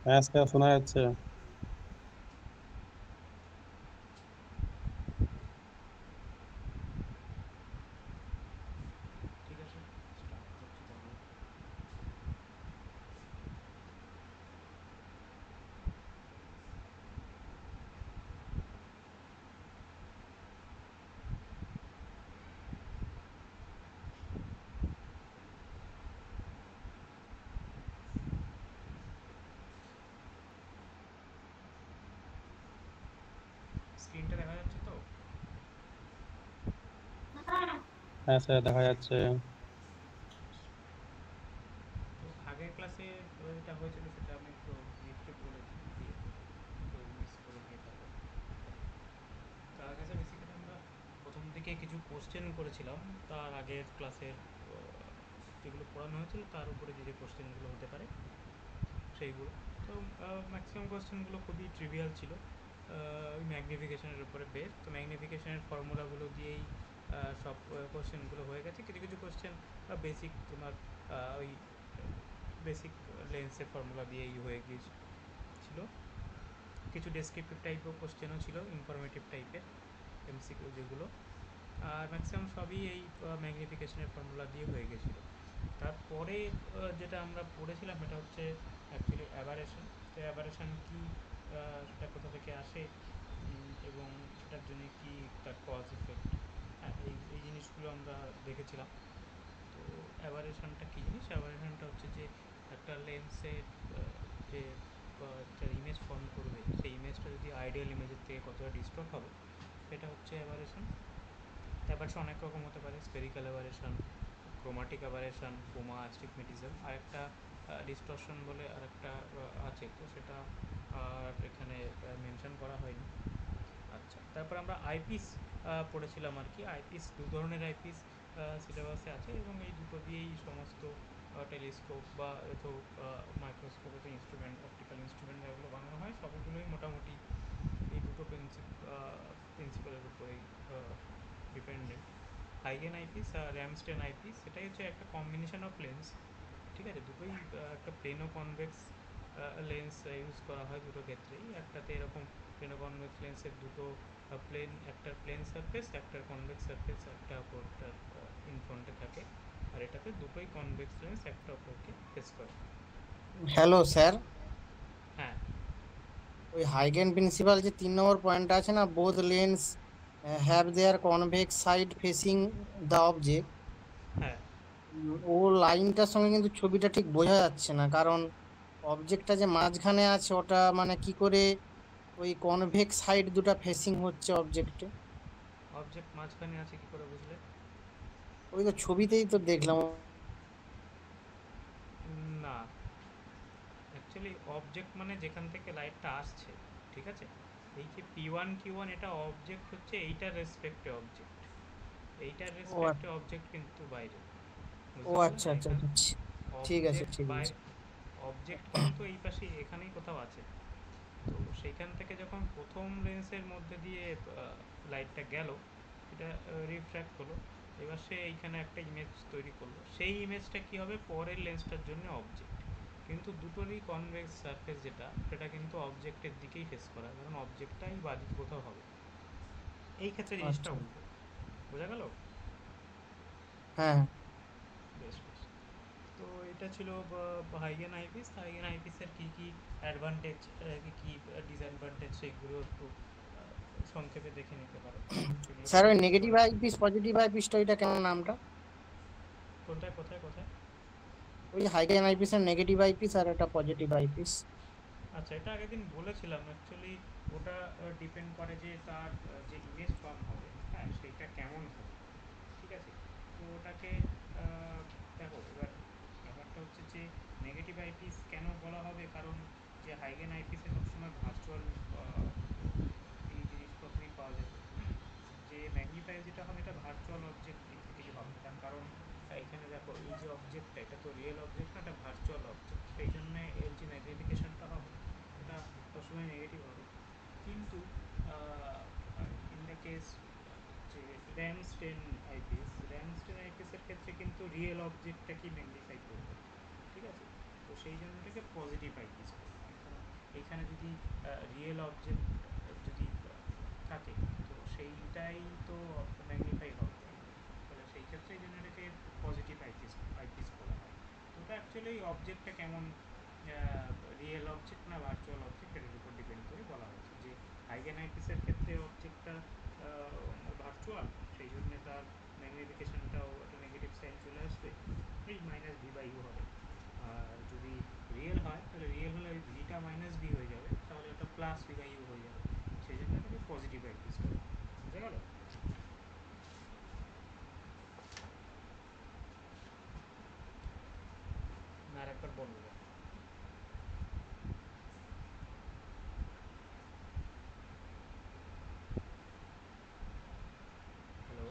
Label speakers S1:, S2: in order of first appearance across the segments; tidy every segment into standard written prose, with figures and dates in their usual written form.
S1: হ্যাঁ, আজকে শোনা যাচ্ছে।
S2: ঠিক আছে, স্টার্ট করছি তাহলে। স্ক্রিনটা দেখা যাচ্ছে তো?
S1: হ্যাঁ স্যার, দেখা যাচ্ছে।
S2: তো আগের ক্লাসে যেটা হয়েছিল সেটা আমি একটু ব্রিফলি বলে দিই, একটু মিস করে দিয়ে থাকো। তার কাছে বেসিক্যালি আমরা প্রথম দিকে কিছু কোশ্চেন করেছিলাম, তার আগের ক্লাসের যেগুলো পড়ানো হয়েছিল তার উপরে যে যে কোশ্চেনগুলো হতে পারে সেইগুলো। তো ম্যাক্সিমাম কোশ্চেনগুলো খুবই ট্রিভিয়াল ছিল, ওই ম্যাগনিফিকেশনের উপরে বেস। তো ম্যাগনিফিকেশনের ফর্মুলাগুলো দিয়েই সব কোশ্চেনগুলো হয়ে গেছে। কিছু কিছু কোশ্চেন বেসিক তোমার ওই বেসিক লেন্সের ফর্মুলা দিয়েই হয়ে গিয়েছিল। কিছু ডেসক্রিপটিভ টাইপের কোশ্চেনও ছিল, ইনফরমেটিভ টাইপের এমসিকিউ যেগুলো। আর ম্যাক্সিমাম সবই এই ম্যাগনিফিকেশনের ফর্মুলা দিয়ে হয়ে গেছিলো। তারপরে যেটা আমরা পড়েছিলাম এটা হচ্ছে অ্যাকচুয়ালি অ্যাবারেশন। তো অ্যাবারেশন কী, সেটা কোথা থেকে আসে, এবং সেটার জন্য কি তার কজ ইফেক্ট, হ্যাঁ এই এই জিনিসগুলো আমরা দেখেছিলাম। তো অ্যাবারেশনটা কী জিনিস? অ্যাবারেশনটা হচ্ছে যে একটা লেন্সের যে একটা ইমেজ ফর্ম করবে, সেই ইমেজটা যদি আইডিয়াল ইমেজের থেকে কতটা ডিস্টর্ট হবে, সেটা হচ্ছে অ্যাবারেশন। অ্যাবারেশন অনেক রকম হতে পারে: spherical aberration, chromatic aberration, coma, astigmatism. আরেকটা ডিস্টরশন বলে আরেকটা আছে, তো সেটা আর এখানে মেনশন করা হয়নি। আচ্ছা, তারপর আমরা আইপিস পড়েছিলাম আর কি। আইপিস দু ধরনের আইপিস সিলেবাসে আছে, এবং এই দুটো দিয়েই সমস্ত টেলিস্কোপ বা এতো মাইক্রোস্কোপ, এতো ইনস্ট্রুমেন্ট, অপটিক্যাল ইনস্ট্রুমেন্ট যেগুলো বানানো হয় সবগুলোই মোটামুটি এই দুটো প্রিন্সিপালের উপরেই ডিপেন্ডেন্ট। হাইগেন আইপিস আর র্যামস্টেন আইপিস, সেটাই হচ্ছে একটা কম্বিনেশন অফ লেন্স। ঠিক আছে, দুটোই একটা প্লেনো কনভেক্স লেন্স ইউজ করা হয় দুটো ক্ষেত্রেই। একটাতে এরকম প্লেনো কনভেক্স লেন্সের দুটো প্লেন, একটার প্লেন সারফেস, একটার কনভেক্স সারফেস, একটা অপরটার ইন ফ্রন্টে থাকে। আর এটাতে দুটোই কনভেক্স লেন্স একটা অপরকে ফেস করে।
S3: হ্যালো স্যার,
S2: হ্যাঁ
S3: ওই হাইগেন প্রিন্সিপাল যে 3 নম্বর পয়েন্টটা আছে না, both lens have their convex side facing the object,
S2: হ্যাঁ
S3: ও লাইনটার সঙ্গে কিন্তু ছবিটা ঠিক বোঝা যাচ্ছে না। কারণ অবজেক্টটা যে মাঝখানে আছে ওটা মানে কি করে ওই কনভেক্স সাইড দুটো ফেসিং হচ্ছে অবজেক্টে?
S2: অবজেক্ট মাঝখানে আছে কি করে বুঝলে?
S3: ওই তো ছবিতেই তো দেখলাম।
S2: না, অ্যাকচুয়ালি অবজেক্ট মানে যেখান থেকে লাইটটা আসছে, ঠিক আছে? এই যে P1 Q1, এটা অবজেক্ট হচ্ছে এইটার রেসপেক্টে অবজেক্ট, এইটার
S3: ও
S2: রেসপেক্টে অবজেক্ট কিন্তু বাইরে।
S3: ও
S2: বুঝতে পারলে
S3: আচ্ছা
S2: না?
S3: আচ্ছা
S2: এখান
S3: আচ্ছা, ঠিক আছে
S2: অবজেক্ট
S3: ঠিক আছে।
S2: বাইরে, অবজেক্ট কিন্তু এই পাশে এখানেই কোথাও আছে। তো সেইখান থেকে যখন প্রথম লেন্সের মধ্যে দিয়ে লাইটটা গেল, এটা রিফ্র্যাক্ট হলো, এবার সে এইখানে একটা ইমেজ তৈরি করলো। সেই ইমেজটা কি হবে পরের লেন্সটার জন্য অবজেক্ট। কিন্তু দুটোরই কনভেক্স সারফেস যেটা, সেটা কিন্তু অবজেক্টের দিকেই ফেস করা, কারণ অবজেক্টটাই বাদিকে কোথাও হবে। এই ক্ষেত্রে জিনিসটা
S3: আচ্ছা,
S2: উল্টো। বোঝা গেল?
S3: হ্যাঁ।
S2: বেশ বেশ। তো এটা ছিল হাইগেন আইপিস। হাইগেন আইপিসের কী কী অ্যাডভান্টেজ, কী কী ডিসঅ্যাডভান্টেজ, সেগুলো একটু সংক্ষেপে দেখে নিতে পারো, সেগুলো
S3: স্যার ওই
S2: ডিসকাস
S3: নেগেটিভ
S2: করা যাক।
S3: আইপিস পজিটিভ আইপিসটা ওইটা কেমন নামটা?
S2: কোনটায়, কোথায় কোথায়?
S3: ওই হাইগেন আইপিস এর নেগেটিভ আইপিস আর একটা পজিটিভ আইপিস।
S2: আচ্ছা, এটা আগের দিন বলেছিলাম অ্যাকচুয়ালি। ওটা ডিপেন্ড করে যে তার যে ইমেজ ফর্ম হবে, হ্যাঁ সেইটা কেমন হবে। ঠিক আছে, তো ওটাকে আহ, দেখো এবার ব্যাপারটা হচ্ছে যে নেগেটিভ আইপিস কেন বলা হবে, কারণ যে হাইগেন আইপিসে সবসময় ভার্চুয়াল এই জিনিসপত্রই পাওয়া যাবে। যে ম্যাগনিফাই যেটা হবে এটা ভার্চুয়াল অবজেক্ট থেকেই হবে। তার কারণ এখানে দেখো এই যে অবজেক্টটা, এটা তো রিয়েল অবজেক্ট না, এটা ভার্চুয়াল অবজেক্ট, সেই জন্য এর যে ম্যাগনিফিকেশনটা হবে এটা সবসময় নেগেটিভ হবে। কিন্তু ইন দ্য কেস যে র্যামস্টেন আইপিএস, র্যামস্টেন আইপিএসের ক্ষেত্রে কিন্তু রিয়েল অবজেক্টটাকেই ম্যাগনিফাই করবে। ঠিক আছে, তো সেই জন্য এটাকে পজিটিভ আইপিএস বলা হয়। এইখানে যদি রিয়েল অবজেক্ট যদি থাকে তো সেইটাই তো ম্যাগনিফাই হবে, তাহলে সেই ক্ষেত্রে এই জন্য এটাকে পজিটিভ আইপিস বলা হয়। তো ওটা অ্যাকচুয়ালি অবজেক্টটা কেমন, রিয়েল অবজেক্ট না ভার্চুয়াল অবজেক্ট, এটার উপর ডিপেন্ড করে বলা হয়েছে যে হাইগেন আইপিসের ক্ষেত্রে অবজেক্টটা ভার্চুয়াল, সেই জন্য তার ম্যাগনিফিকেশনটাও একটা নেগেটিভ সাইন চলে আসবে, এই মাইনাস ভি বাই ইউ হবে। আর যদি রিয়েল হয় তাহলে রিয়েল হলে ওই ভিটা মাইনাস ভি হয়ে যাবে, তাহলে ওটা প্লাস ভি বাই ইউ হয়ে যাবে, সেই জন্য এটাকে পজিটিভ আইপিস বলে। বুঝে গেল? না আর একবার বলবো? হ্যালো,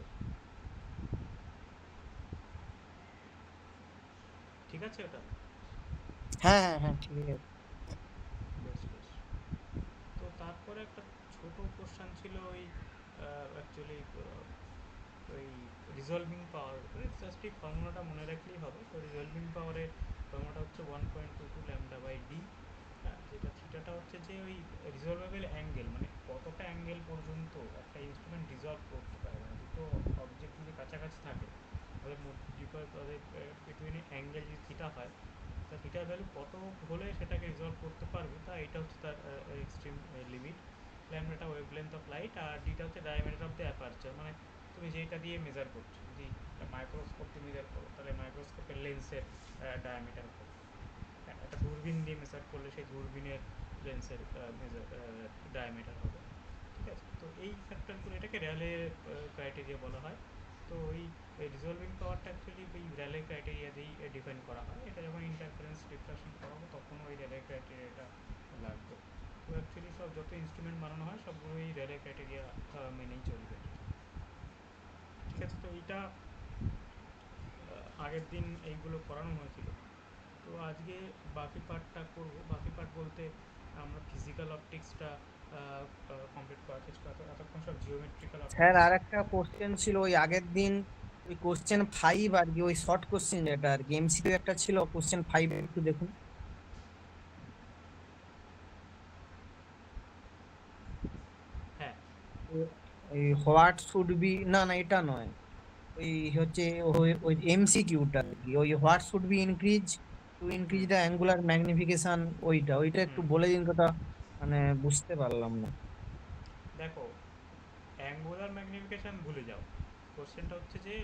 S2: ঠিক আছে ওটা?
S3: হ্যাঁ হ্যাঁ হ্যাঁ ঠিক আছে।
S2: বেশ বেশ। তো তারপরে একটা ছোট কোশ্চেন ছিল ওই অ্যাকচুয়ালি ওই রিজলভিং পাওয়ার, জাস্ট এই ফর্মুলাটা মনে রাখলেই হবে। তো রিজলভিং পাওয়ারের ফর্মুলাটা হচ্ছে 1.22 ল্যামডা বাই ডি, যেটা থিটাটা হচ্ছে যে ওই রিজলভেবল অ্যাঙ্গেল, মানে কতটা অ্যাঙ্গেল পর্যন্ত একটা ইনস্ট্রুমেন্ট রিজলভ করতে পারে, মানে দুটো অবজেক্ট যদি কাছাকাছি থাকে তাহলে তাদের বিটুইন অ্যাঙ্গেল যদি থিটা হয়, তা থিটার ভ্যালু কত হলে সেটাকে রিজলভ করতে পারবে, তা এটা হচ্ছে তার এক্সট্রিম লিমিট। ল্যামডাটা ওয়েভ লেন্থ অফ লাইট, আর ডিটা হচ্ছে ডায়ামিটার অফ দ্য অ্যাপারচার, মানে তুমি যেটা দিয়ে মেজার করছো, যদি মাইক্রোস্কোপ দিয়ে মেজার করো তাহলে মাইক্রোস্কোপের লেন্সের ডায়ামিটার হবে, একটা দূরবীন দিয়ে মেজার করলে সেই দূরবীনের লেন্সের মেজার ডায়ামিটার হবে। ঠিক আছে, তো এই ফ্যাক্টরগুলো এটাকে র্যালে ক্রাইটেরিয়া বলা হয়। তো ওই রিজলভিং পাওয়ারটা অ্যাকচুয়ালি ওই র্যালে ক্রাইটেরিয়া দিয়েই ডিফাইন করা হয়। এটা যখন ইন্টারফারেন্স ডিফ্রাকশন করাবো তখন ওই র্যালে ক্রাইটেরিয়াটা লাগবে। তো অ্যাকচুয়ালি সব যত ইনস্ট্রুমেন্ট বানানো হয় সবগুলোই র্যালে ক্রাইটেরিয়া মেনেই চলবে। ঠিক আছে, তো এইটা আগের দিন এইগুলো করানো হয়েছিল। তো আজকে বাকি পার্টটা করব। বাকি পার্ট বলতে আমরা ফিজিক্যাল অপটিক্সটা কমপ্লিট করার চেষ্টা করতে, এতক্ষণ সব জিওমেট্রিক্যাল
S3: স্যার
S2: অপটিক্স।
S3: আর একটা কোশ্চেন ছিল ওই আগের দিন, ওই কোশ্চেন
S2: হ্যাঁ
S3: 5 আর কি, ওই শর্ট কোশ্চেন যেটা আর কি এমসিকিউ একটা ছিল, কোশ্চেন 5 একটু দেখুন।
S2: হ্যাঁ
S3: এই হোয়াট শুড বি, না না এটা নয়, ওই হচ্ছে ওই এমসিকিউটা আর কি, ওই what should be increase to increase
S2: hmm
S3: the angular magnification, ওইটা ওইটা একটু
S2: হুম
S3: বলে দিন তো, ওটা মানে বুঝতে পারলাম না।
S2: দেখো, অ্যাঙ্গুলার ম্যাগনিফিকেশান ভুলে যাও। কোশ্চেনটা হচ্ছে যে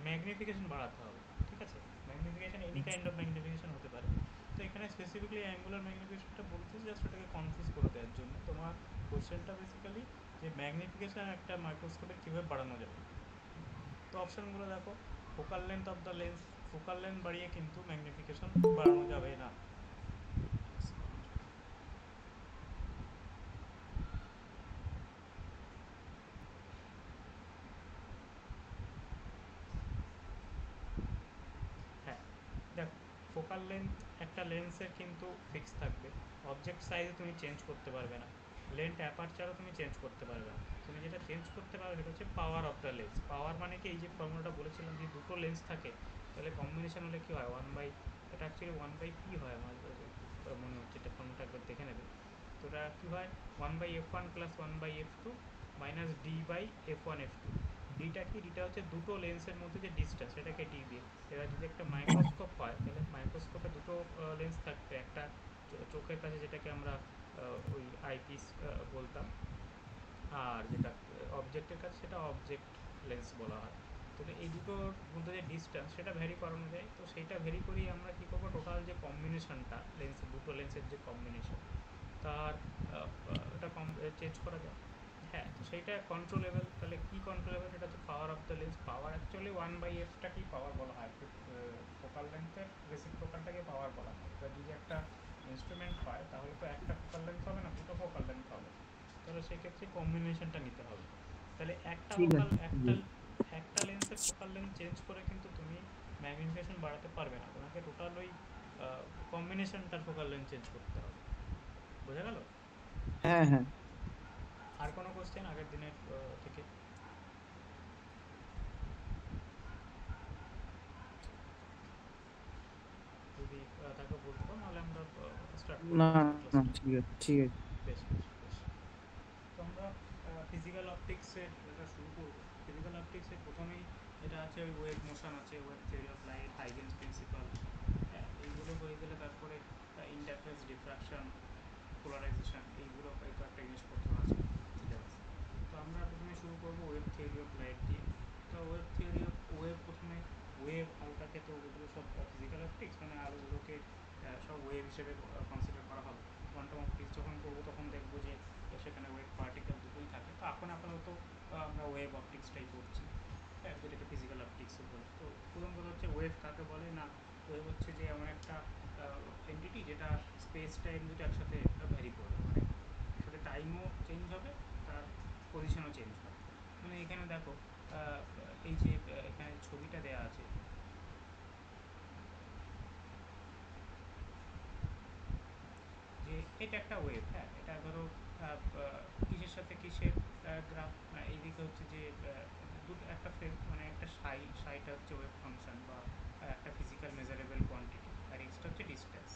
S2: ম্যাগনিফিকেশন বাড়াতে হবে। ঠিক আছে, magnification any kind of magnification হতে পারে। তো এখানে স্পেসিফিকলি অ্যাঙ্গুলার ম্যাগনিফিকেশনটা বলতে জাস্ট ওটাকে কনফিউজ করে দেওয়ার জন্য তোমার কোশ্চেনটা বেসিক্যালি যে ম্যাগনিফিকেশান একটা মাইক্রোস্কোপে কীভাবে বাড়ানো যাবে। তো অপশানগুলো দেখো, focal length of the lens, focal length বাড়িয়ে কিন্তু ম্যাগনিফিকেশন বাড়ানো যাবে না। হ্যাঁ দেখো, ফোকাল লেন্থ একটা লেন্সের কিন্তু ফিক্স থাকবে, অবজেক্ট সাইজে তুমি চেঞ্জ করতে পারবে না, লেন্থ অ্যাপারচারও তুমি চেঞ্জ করতে পারবে না। তুমি যেটা চেঞ্জ করতে পারবে সেটা হচ্ছে পাওয়ার অফ দ্য লেন্স। পাওয়ার মানে কি, এই যে ফর্মুলাটা বলেছিলাম যে দুটো লেন্স থাকে তাহলে কম্বিনেশন হলে কী হয়, ওয়ান বাই, এটা অ্যাকচুয়ালি ওয়ান বাই পি হয় আমার মনে হচ্ছে, এটা ফর্মুলাটা একবার দেখে নেবে। তো ওটা কী হয়, one by f one plus one by f two minus d by f one f two. ডিটা কি, ডিটা হচ্ছে দুটো লেন্সের মধ্যে যে ডিস্টেন্স সেটাকে ডি দিয়ে। এবার যদি একটা মাইক্রোস্কোপ হয় তাহলে মাইক্রোস্কোপে দুটো লেন্স থাকবে, একটা চোখের কাছে যেটাকে আমরা ওই আইপিস বলতাম, আর যেটা অবজেক্টের কাছে সেটা অবজেক্ট লেন্স বলা হয়। তাহলে এই দুটোর মধ্যে যে ডিস্টেন্স সেটা ভ্যারি করানো যায়, তো সেইটা ভ্যারি করিয়ে আমরা কী করবো, টোটাল যে কম্বিনেশনটা লেন্সের দুটো লেন্সের যে কম্বিনেশন তার ওটা চেঞ্জ করা যায়। হ্যাঁ, তো সেইটা কন্ট্রোলেবল। তাহলে কি কন্ট্রোলেবল, সেটা হচ্ছে power of the lens. Power actually one by এফটাকেই পাওয়ার বলা হয়, ফোকাল লেন্থের রেসিপ্রোকালটাকে পাওয়ার বলা হয়। এবার যদি একটা ইনস্ট্রুমেন্ট হয় তাহলে তো একটা ফোকাল লেন্থ হবে না, দুটো ফোকাল লেন্থ হবে, তাহলে সেক্ষেত্রে কম্বিনেশনটা নিতে হবে। তাহলে একটা
S3: ঠিক
S2: ফোকাল
S3: আছে
S2: একটা একটা লেন্সের ফোকাল লেন্থ চেঞ্জ করে কিন্তু তুমি ম্যাগনিফিকেশন বাড়াতে পারবে না, তোমাকে টোটাল ওই কম্বিনেশনটার ফোকাল লেন্থ চেঞ্জ করতে হবে। বোঝা গেল?
S3: হ্যাঁ হ্যাঁ।
S2: আর কোনো কোশ্চেন আগের দিনের থেকে? যদি তাকে বলতে পারো, নাহলে আমরা স্টার্ট
S3: না
S2: করবো আজকে
S3: না,
S2: ক্লাসটা।
S3: ঠিক আছে ঠিক আছে।
S2: বেশ বেশ বেশ। তো আমরা ফিজিক্যাল অপটিক্সের যেটা শুরু করবো। ফিজিক্যাল অপটিক্সের প্রথমেই যেটা আছে ওই ওয়েভ মোশন আছে, wave theory of light, Huygens principal, হ্যাঁ এইগুলো হয়ে গেলে তারপরে ইন্টারফেস, ডিফ্রাকশন, পোলারাইজেশন, এইগুলো এই কয়েকটা জিনিসপত্র আছে সিলেবাস। তো আমরা প্রথমে শুরু করবো ওয়েভ থিওরি অফ লাইট দিয়ে। তো ওয়েভ থিওরি অফ ওয়েভ, প্রথমে ওয়েভ আলোটাকে, তো ওগুলো সব ফিজিক্যাল অপটিক্স মানে আলোগুলোকে সব ওয়েভ হিসেবে কনসিডার করা হবে। কোয়ান্টাম অপটিক্স যখন করবো তখন দেখবো যে সেখানে ওয়েভ পার্টিকেল দুটোই থাকে। তো এখন আপাতত আমরা ওয়েভ অপটিক্সটাই করছি, হ্যাঁ, যেটাকে ফিজিক্যাল অপটিক্সও বলে। তো প্রথম কথা হচ্ছে ওয়েভ কাকে বলে না, ওয়েভ হচ্ছে যে এমন একটা এন্টিটি যেটা স্পেস টাইম দুটো একসাথে ভ্যারি করবে, মানে একসাথে টাইমও চেঞ্জ হবে, তার পজিশনও চেঞ্জ হবে। মানে এখানে দেখো এই যে এখানে ছবিটা দেওয়া আছে, যে এটা একটা ওয়েভ, হ্যাঁ, এটা ধরো কিসের সাথে কিসের গ্রাফ, এইদিকে হচ্ছে যে দুটো একটা মানে একটা সাইটা হচ্ছে ওয়েভ ফাংশন বা একটা ফিজিক্যাল মেজারেবল কোয়ান্টিটি, আর এক্সটা হচ্ছে distance.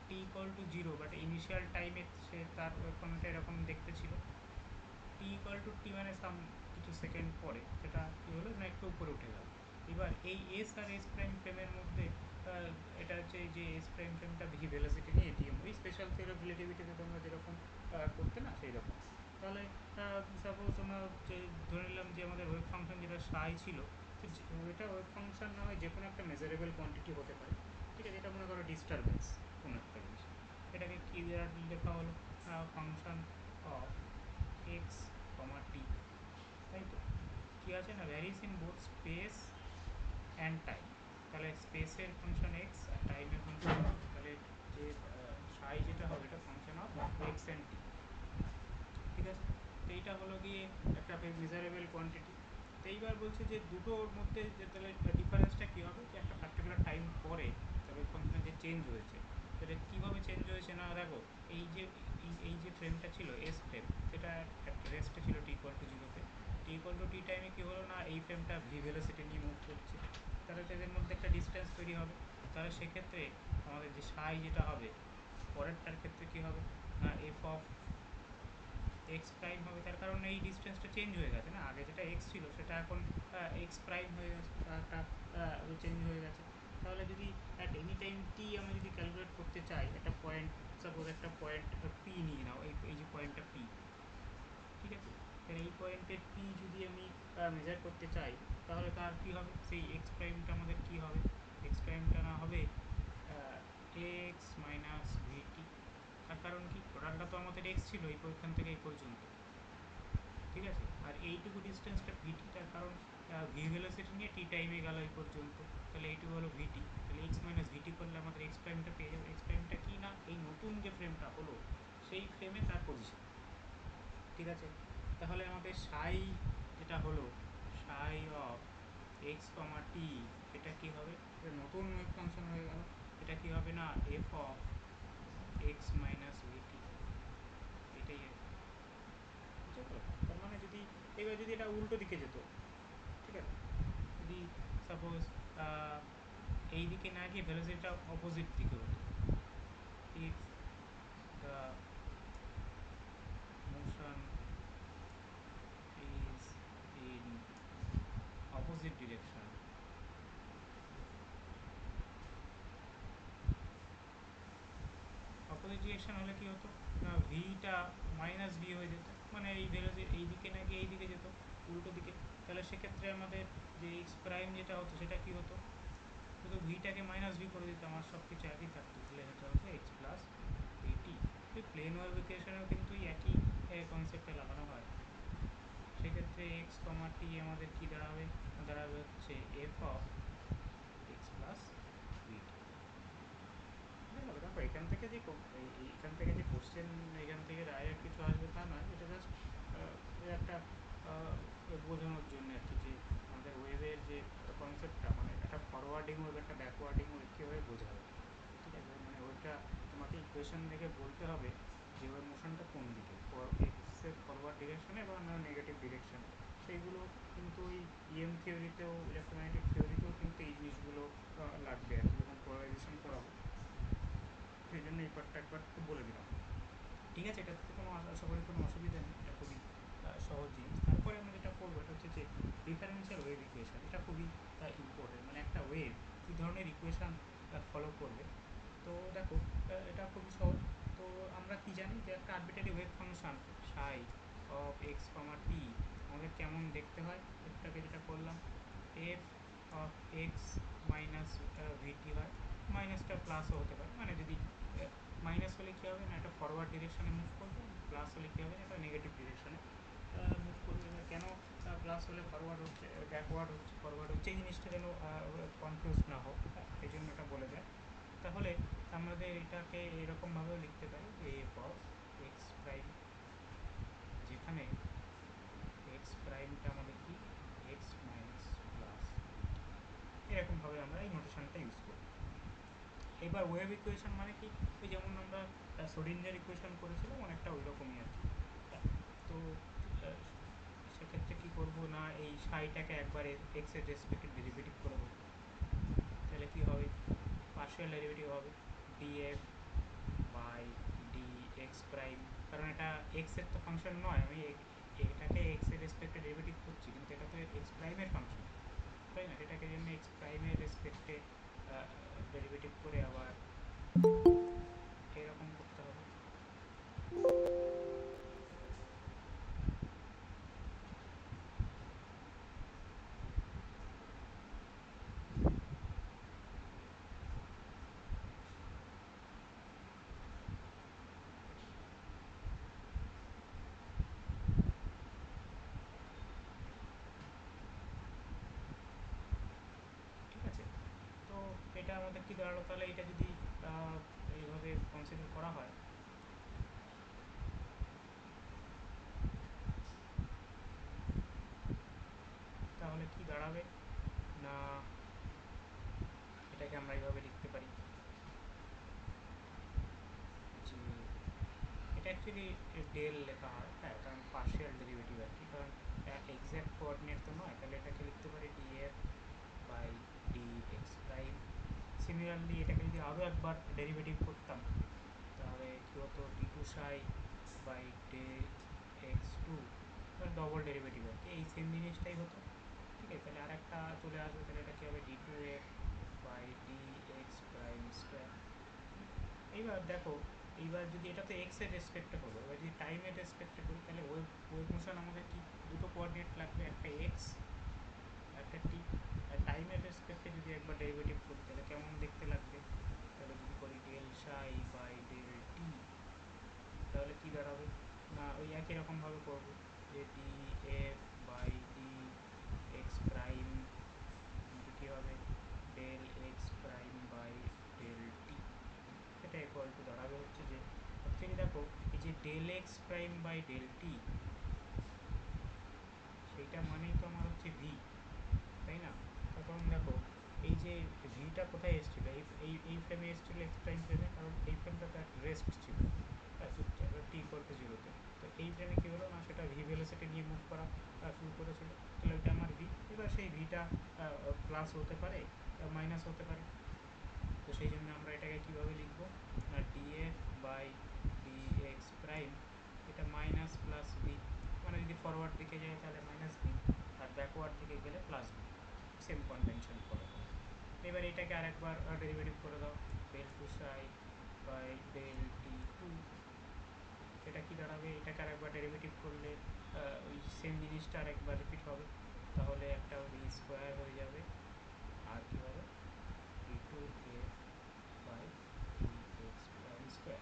S2: T equal two zero, but initial টাইমে সে তার ওয়েভ ফাংশনটা এরকম দেখতে ছিল। টি ইকুয়াল টু টি মানে সাম কিছু সেকেন্ড পরে সেটা কী হলো না, একটু উপরে উঠে গেল। এবার এই এস আর এস প্রাইম ফ্রেমের মধ্যে এটা হচ্ছে এই যে এস প্রাইম ফ্রেমটা ভি ভেলোসিটি নিয়ে এটিএম, ওই স্পেশাল থিওরি অফ রিলেটিভিটিতে তোমরা যেরকম করতে না সেই রকম। তাহলে সাপোজ আমরা যে ধরে নিলাম যে আমাদের ওয়েভ ফাংশন যেটা সাই ছিল, তো ওইটা ওয়েভ ফাংশন না হয় যে কোনো একটা মেজারেবল কোয়ান্টিটি হতে পারে, ঠিক আছে। এটা মনে করো ডিস্টারবেন্স কোনো একটা জিনিস, এটাকে কী দেওয়ার লেখা হলো ফাংশন অফ এক্স কমা টি, তাই তো। কী আছে না, varies in both space and time. তাহলে স্পেসের ফাংশন এক্স আর টাইমের ফাংশন, তাহলে যে সাই যেটা হবে এটা ফাংশন অফ এক্স অ্যান্ড টি, ঠিক আছে। তো এইটা হলো গিয়ে একটা মেজারেবল কোয়ান্টিটি। তো এইবার বলছে যে দুটোর মধ্যে যে তাহলে ডিফারেন্সটা কী হবে, যে একটা পার্টিকুলার টাইম পরে তবে ফাংশন যে চেঞ্জ হয়েছে, সেটা কীভাবে চেঞ্জ হয়েছে না, দেখো এই যে ফ্রেমটা ছিল এস ফ্রেম, সেটা একটা রেস্টে ছিল টি ইকুয়াল টু জিরোতে। টি ইকুয়াল টু টি টাইমে কী হলো না, এই ফ্রেমটা ভি ভেলোসিটি নিয়ে মুভ করছে, তাহলে তাদের মধ্যে একটা ডিস্টেন্স তৈরি হবে। তাহলে সেক্ষেত্রে আমাদের যে সাই যেটা হবে পরেরটার ক্ষেত্রে কী হবে না, এফ অফ এক্স প্রাইম হবে, তার কারণ এই ডিস্টেন্সটা চেঞ্জ হয়ে গেছে না, আগে যেটা এক্স ছিল সেটা এখন এক্স প্রাইম হয়ে গেছে, একটা চেঞ্জ হয়ে গেছে। তাহলে যদি অ্যাট এনি টাইম টি আমি যদি ক্যালকুলেট করতে চাই, একটা পয়েন্ট, সাপোজ একটা পয়েন্ট পি নিয়ে নাও, এই যে পয়েন্টটা পি, ঠিক আছে। তাহলে এই পয়েন্টের পি যদি আমি মেজার করতে চাই, তাহলে তার কী হবে, সেই এক্স প্রাইমটা আমাদের কী হবে, এক্স প্রাইমটা না হবে এক্স মাইনাস ভিটি। তার কারণ কি, টোটালটা তো আমাদের এক্স ছিল এইখান থেকে এই পর্যন্ত, ঠিক আছে। আর এইটুকু ডিস্টেন্সটা ভিটি, তার কারণ ভি ভেলোসিটি নিয়ে টি টাইমে গেল এই পর্যন্ত, তাহলে এইটুকু হলো ভিটি। তাহলে এক্স মাইনাস ভিটি করলে আমাদের এক্স প্রাইমটা পেয়ে যাবে। এক্স প্রাইমটা কি না, এই নতুন যে ফ্রেমটা হলো সেই ফ্রেমে তার পজিশন, ঠিক আছে। তাহলে আমাদের সাই যেটা হলো সাই অফ এক্স কমা টি, এটা কী হবে, এটা নতুন ওয়েভ ফাংশন হয়ে গেল। এটা কী হবে না, এফ অফ এক্স মাইনাস ভিটি, এটাই বুঝতে পারো। তার মানে যদি এবার যদি এটা উল্টো দিকে যেত, ঠিক আছে, যদি সাপোজ এই দিকে না গিয়ে ভেলোসিটিটা অপোজিট দিকে হতো, if the motion is in opposite direction, opposite direction হলে কী হতো না, ভিটা মাইনাস ভি হয়ে যেত, মানে এই ভেলোসিটি এই দিকে না গিয়ে এই দিকে যেত, উল্টো দিকে। তাহলে সেক্ষেত্রে আমাদের যে এক্স প্রাইম যেটা হতো সেটা কী হতো, শুধু ভিটাকে মাইনাস ভি করে দিতাম আর সব কিছু একই থাকতো, তাহলে এটা হতো এক্স প্লাস ভিটি। প্লেন ওয়েভ ইকুয়েশনেও কিন্তু একই কনসেপ্টে লাগানো হয়। সেক্ষেত্রে এক্স কমা টি আমাদের কী দাঁড়াবে, দাঁড়াবে হচ্ছে এফ অফ এক্স প্লাস ভিটি। দেখো এখান থেকে যে এইখান থেকে যে কোশ্চেন এখান থেকে ডাইরেক্ট কিছু আসবে তা নয়, এটা জাস্ট একটা বোঝানোর জন্য আর কি, যে আমাদের ওয়েভের যে কনসেপ্টটা, মানে একটা ফরওয়ার্ডিং ওয়েভ একটা ব্যাকওয়ার্ডিং ওয়েভ কীভাবে বোঝাবে, ঠিক আছে। মানে ওইটা তোমাকে ইকুয়েশন দেখে বলতে হবে যে ওই মোশনটা কোন দিকে, এক্সের ফরওয়ার্ড ডিরেকশনে বা না নেগেটিভ ডিরেকশনে। সেইগুলো কিন্তু ওই ইএম থিওরিতেও ইলেকট্রোম্যাগনেটিক থিওরিতেও কিন্তু এই জিনিসগুলো লাগবে আর কি, যখন পোলারাইজেশন করাবো সেই জন্য এই পার্টটা একবার একটু বলে দিলাম। ঠিক আছে, এটাতে কোনো আশা করি কোনো অসুবিধা নেই, এটা খুবই সহজ জিনিস। তারপরে আমরা যেটা করবো এটা হচ্ছে যে ডিফারেন্সিয়াল ওয়েভ ইকুয়েশন। এটা খুবই ইম্পর্টেন্ট, মানে একটা ওয়েভ কী ধরনের ইকুয়েশান ফলো করবে। তো দেখো এটা খুবই সহজ। তো আমরা কি জানি যে একটা arbitrary wave function Sai of x comma টি আমাদের কেমন দেখতে হয়। এটাকে যেটা করলাম এফ অফ এক্স মাইনাস ভিটি হয়, মাইনাসটা প্লাসও হতে পারে, মানে যদি মাইনাস হলে কী হবে না এটা ফরওয়ার্ড ডিরেকশানে মুভ করবে, প্লাস হলে কী হবে না এটা নেগেটিভ ডিরেকশানে মুভ করবে। এবার কেন প্লাস হলে ফরওয়ার্ড হচ্ছে, ব্যাকওয়ার্ড হচ্ছে, ফরওয়ার্ড হচ্ছে, এই জিনিসটা যেন কনফিউজ না হোক, এই জন্য এটা বলে দেয়। তাহলে আমাদের এটাকে এরকমভাবেও লিখতে পারি যে এফ অফ এক্স প্রাইম, যেখানে এক্স প্রাইমটা আমাদের কি এক্স মাইনাস প্লাস, এরকমভাবে আমরা এই নোটেশনটা ইউজ করি। এবার ওয়েভ ইকুয়েশন মানে কি, ওই যেমন আমরা সোডিঞ্জার ইকুয়েশন করেছিলাম অনেকটা ওই রকমই আর কি। তো সেক্ষেত্রে কী করবো না এই সাইটাকে একবার এক্সের রেসপেক্টে ডেরিভেটিভ করে দেবো, তাহলে কী হবে পার্শিয়াল ডেরিভেটিভ হবে d f by d x prime, কারণ এটা এক্সের তো ফাংশন নয়, আমি এটাকে এক্সের রেসপেক্টে ডেরিভেটিভ করছি, কিন্তু এটা তো এক্স প্রাইমের ফাংশন, তাই না? এটাকে জন্য এক্স প্রাইমের রেসপেক্টে ডেরিভেটিভ করে আবার এরকম করতে হবে। ঠিক আছে, তো এটা আমাদের কি দাঁড়ালো, তাহলে এটা যদি এইভাবে কনসিডার করা হয় তাহলে কি দাঁড়াবে না এটাকে আমরা এইভাবে লিখতে পারি যে এটা অ্যাকচুয়ালি ডেল লেখা হয়, হ্যাঁ, কারণ পার্শিয়াল ডেরিভেটিভ আর কি, কারণ এক্স্যাক্ট কোঅর্ডিনেট তো নয়, তাহলে এটাকে লিখতে পারি d f by d x prime. Similarly এটাকে যদি আরও একবার ডেরিভেটিভ করতাম তাহলে কী হতো d two psi by d x two, double derivative আর কি, এই সেম জিনিসটাই হতো। ঠিক আছে, তাহলে আরেকটা চলে আসবে, তাহলে এটা কী হবে d two f by d x prime square. এইবার দেখো, এইবার যদি এটা তো এক্সের রেসপেক্টে হলো, এবার যদি টাইমের রেসপেক্টে করি তাহলে ওয়েভ ওয়েভ মোশন আমাদের কি দুটো কোঅর্ডিনেট লাগবে, একটা এক্স একটা টি। আর টাইমের রেসপেক্টে যদি একবার ডেরিভেটিভ করি তাহলে কেমন দেখতে লাগবে, তাহলে যদি করি ডেল সাই বাই ডেল টি তাহলে কী দাঁড়াবে না ওই একই রকমভাবে করবো যে d f by d x prime কিন্তু কী হবে del x prime by del t, এটা ইকুয়াল টু দাঁড়াবে হচ্ছে যে অ্যাকচুয়ালি দেখো এই যে del x prime by del t সেইটা মানেই তো আমার হচ্ছে ভি, তাই না? তার কারণ দেখো এই যে ভিটা কোথায় এসেছিলো, এই ফ্রেমে এসেছিলো এক্স প্রাইম ফ্রেমে, কারণ এই ফ্রেমটা তো একটা রেস্ট ছিল টি ইকুয়াল টু জিরোতে। তো এই ফ্রেমে কী হলো না সেটা ভি ভেলোসিটি নিয়ে মুভ করা শুরু করেছিল, তাহলে ওইটা আমার ভি। এবার সেই ভিটা প্লাস হতে পারে মাইনাস হতে পারে, তো সেই জন্য আমরা এটাকে কীভাবে লিখবো না d f by d x prime, এটা মাইনাস প্লাস বি, মানে যদি ফরওয়ার্ড দিকে যায় তাহলে মাইনাস বি আর ব্যাকওয়ার্ড দিকে গেলে plus b, same convention follow করে। এবার এটাকে আরেকবার ডেরিভেটিভ করে দাও del two psi by del t two, এটা কি দাঁড়াবে এটাকে আরেকবার ডেরিভেটিভ করলে ওই সেম জিনিসটা আরেকবার রিপিট হবে, তাহলে একটা ভি স্কোয়ার হয়ে যাবে আর কী হবে d two f by d x prime square.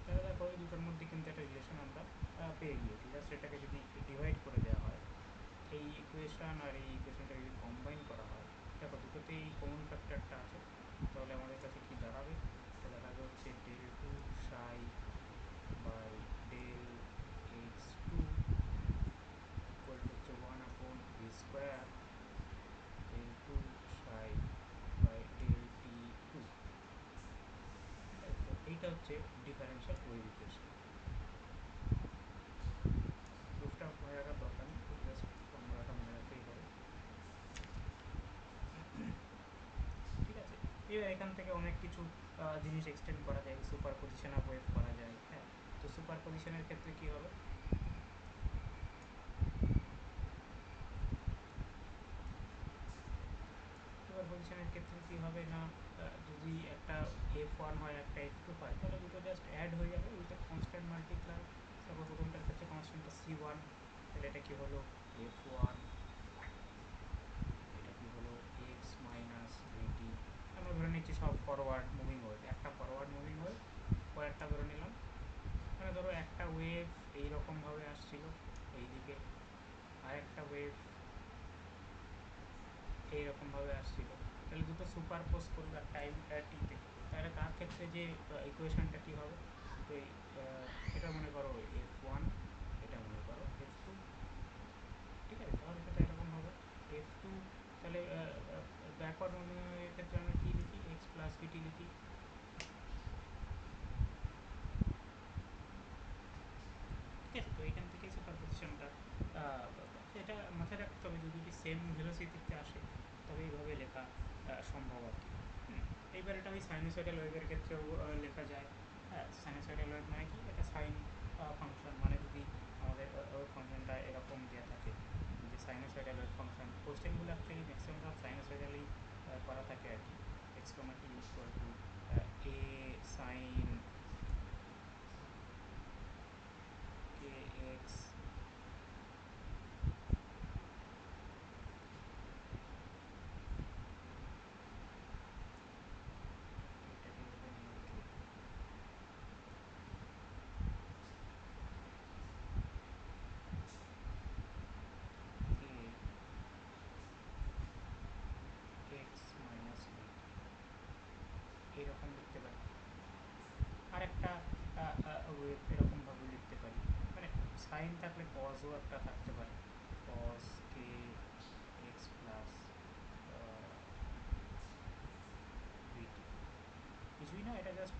S2: তাহলে দেখো এই দুটোর মধ্যে কিন্তু একটা রিলেশন আমরা পেয়ে গিয়েছি, জাস্ট এটাকে যদি ডিভাইড করে দেওয়া হয় এই ইকুয়েশান আর এই ইকুয়েশানটাকে যদি কম্বাইন করা হয়, দেখো দুটোতেই কমন ফ্যাক্টরটা আছে, তাহলে আমাদের কাছে কি দাঁড়াবে, তাহলে দাঁড়াবে হচ্ছে del two psi by del x two equal to হচ্ছে 1/v square del two psi by del t two. তো এইটা হচ্ছে ডিফারেন্সিয়াল ওয়েভ ইকুয়েশন। প্রুফটা মনে রাখার দরকার নেই, জাস্ট ফর্মুলাটা মনে রাখলেই হবে। ঠিক আছে, এবার এখান থেকে অনেক কিছু জিনিস এক্সটেন্ড করা যায়, সুপার পজিশন অফ ওয়েভ করা যায়। হ্যাঁ, তো সুপার পজিশনের ক্ষেত্রে কি হবে, সুপার পজিশনের ক্ষেত্রে কি হবে না, যদি একটা F1 হয় একটা F2 হয়, তাহলে দুটো জাস্ট অ্যাড হয়ে যাবে উইথ কনস্ট্যান্ট মাল্টিপ্লাই। তারপর প্রথমটার ক্ষেত্রে কনস্ট্যান্টটা C1, তাহলে এটা কি হলো F1, এটা কি হলো x মাইনাস ভিটি। আমরা ধরে নিচ্ছি সব ফরওয়ার্ড মুভিং ওয়েভ, একটা ফরওয়ার্ড মুভিং ওয়েভ, কয়েকটা ধরে নিলাম। মানে ধরো একটা ওয়েভ এইরকমভাবে আসছিল এইদিকে, আরেকটা ওয়েভ এইরকমভাবে আসছিল, তাহলে দুটো সুপারপোজ করবো আর টাইম টিতে, তাহলে তার ক্ষেত্রে যে ইকুয়েশনটা কী হবে, তো এটা মনে করো F1, এটা মনে করো F2, ঠিক আছে, তাহলে সেটা এরকম হবে F2, তাহলে ব্যাকওয়ার্ড মুভিংয়ের ক্ষেত্রে আমরা কী লিখি, এক্স প্লাস ভিটি লিখি। ঠিক আছে, তো এইখান থেকে সুপার পজিশনটা এটা মাথায় রাখতে হবে, যদি সেম ভেলোসিটিতে আসে তবে এইভাবে লেখা সম্ভব আর কি। এইবার এটা ওই সাইনোসয়েডাল ওয়েভের ক্ষেত্রেও লেখা যায়। হ্যাঁ, সাইনোসয়েডাল ওয়েভ মানে কি, এটা সাইন ফাংশন, মানে যদি আমাদের ওয়েভ ফাংশনটা এরকম দেওয়া থাকে যে সাইনোসয়েডাল ওয়েভ ফাংশন, কোশ্চেনগুলো অ্যাকচুয়ালি ম্যাক্সিমাম সব সাইনোসয়েডালি করা থাকে আর কি। X comma t equal to a sine k x, এটাকে লিখে নিলাম কে এক্স মাইনাস বি, এইরকম লিখতে পারি। আরেকটা ওয়েভ এরকমভাবে লিখতে পারি, মানে সাইন থাকলে কজও একটা থাকতে পারে, কজ কে এক্স প্লাস বিটি। কিছুই না, এটা জাস্ট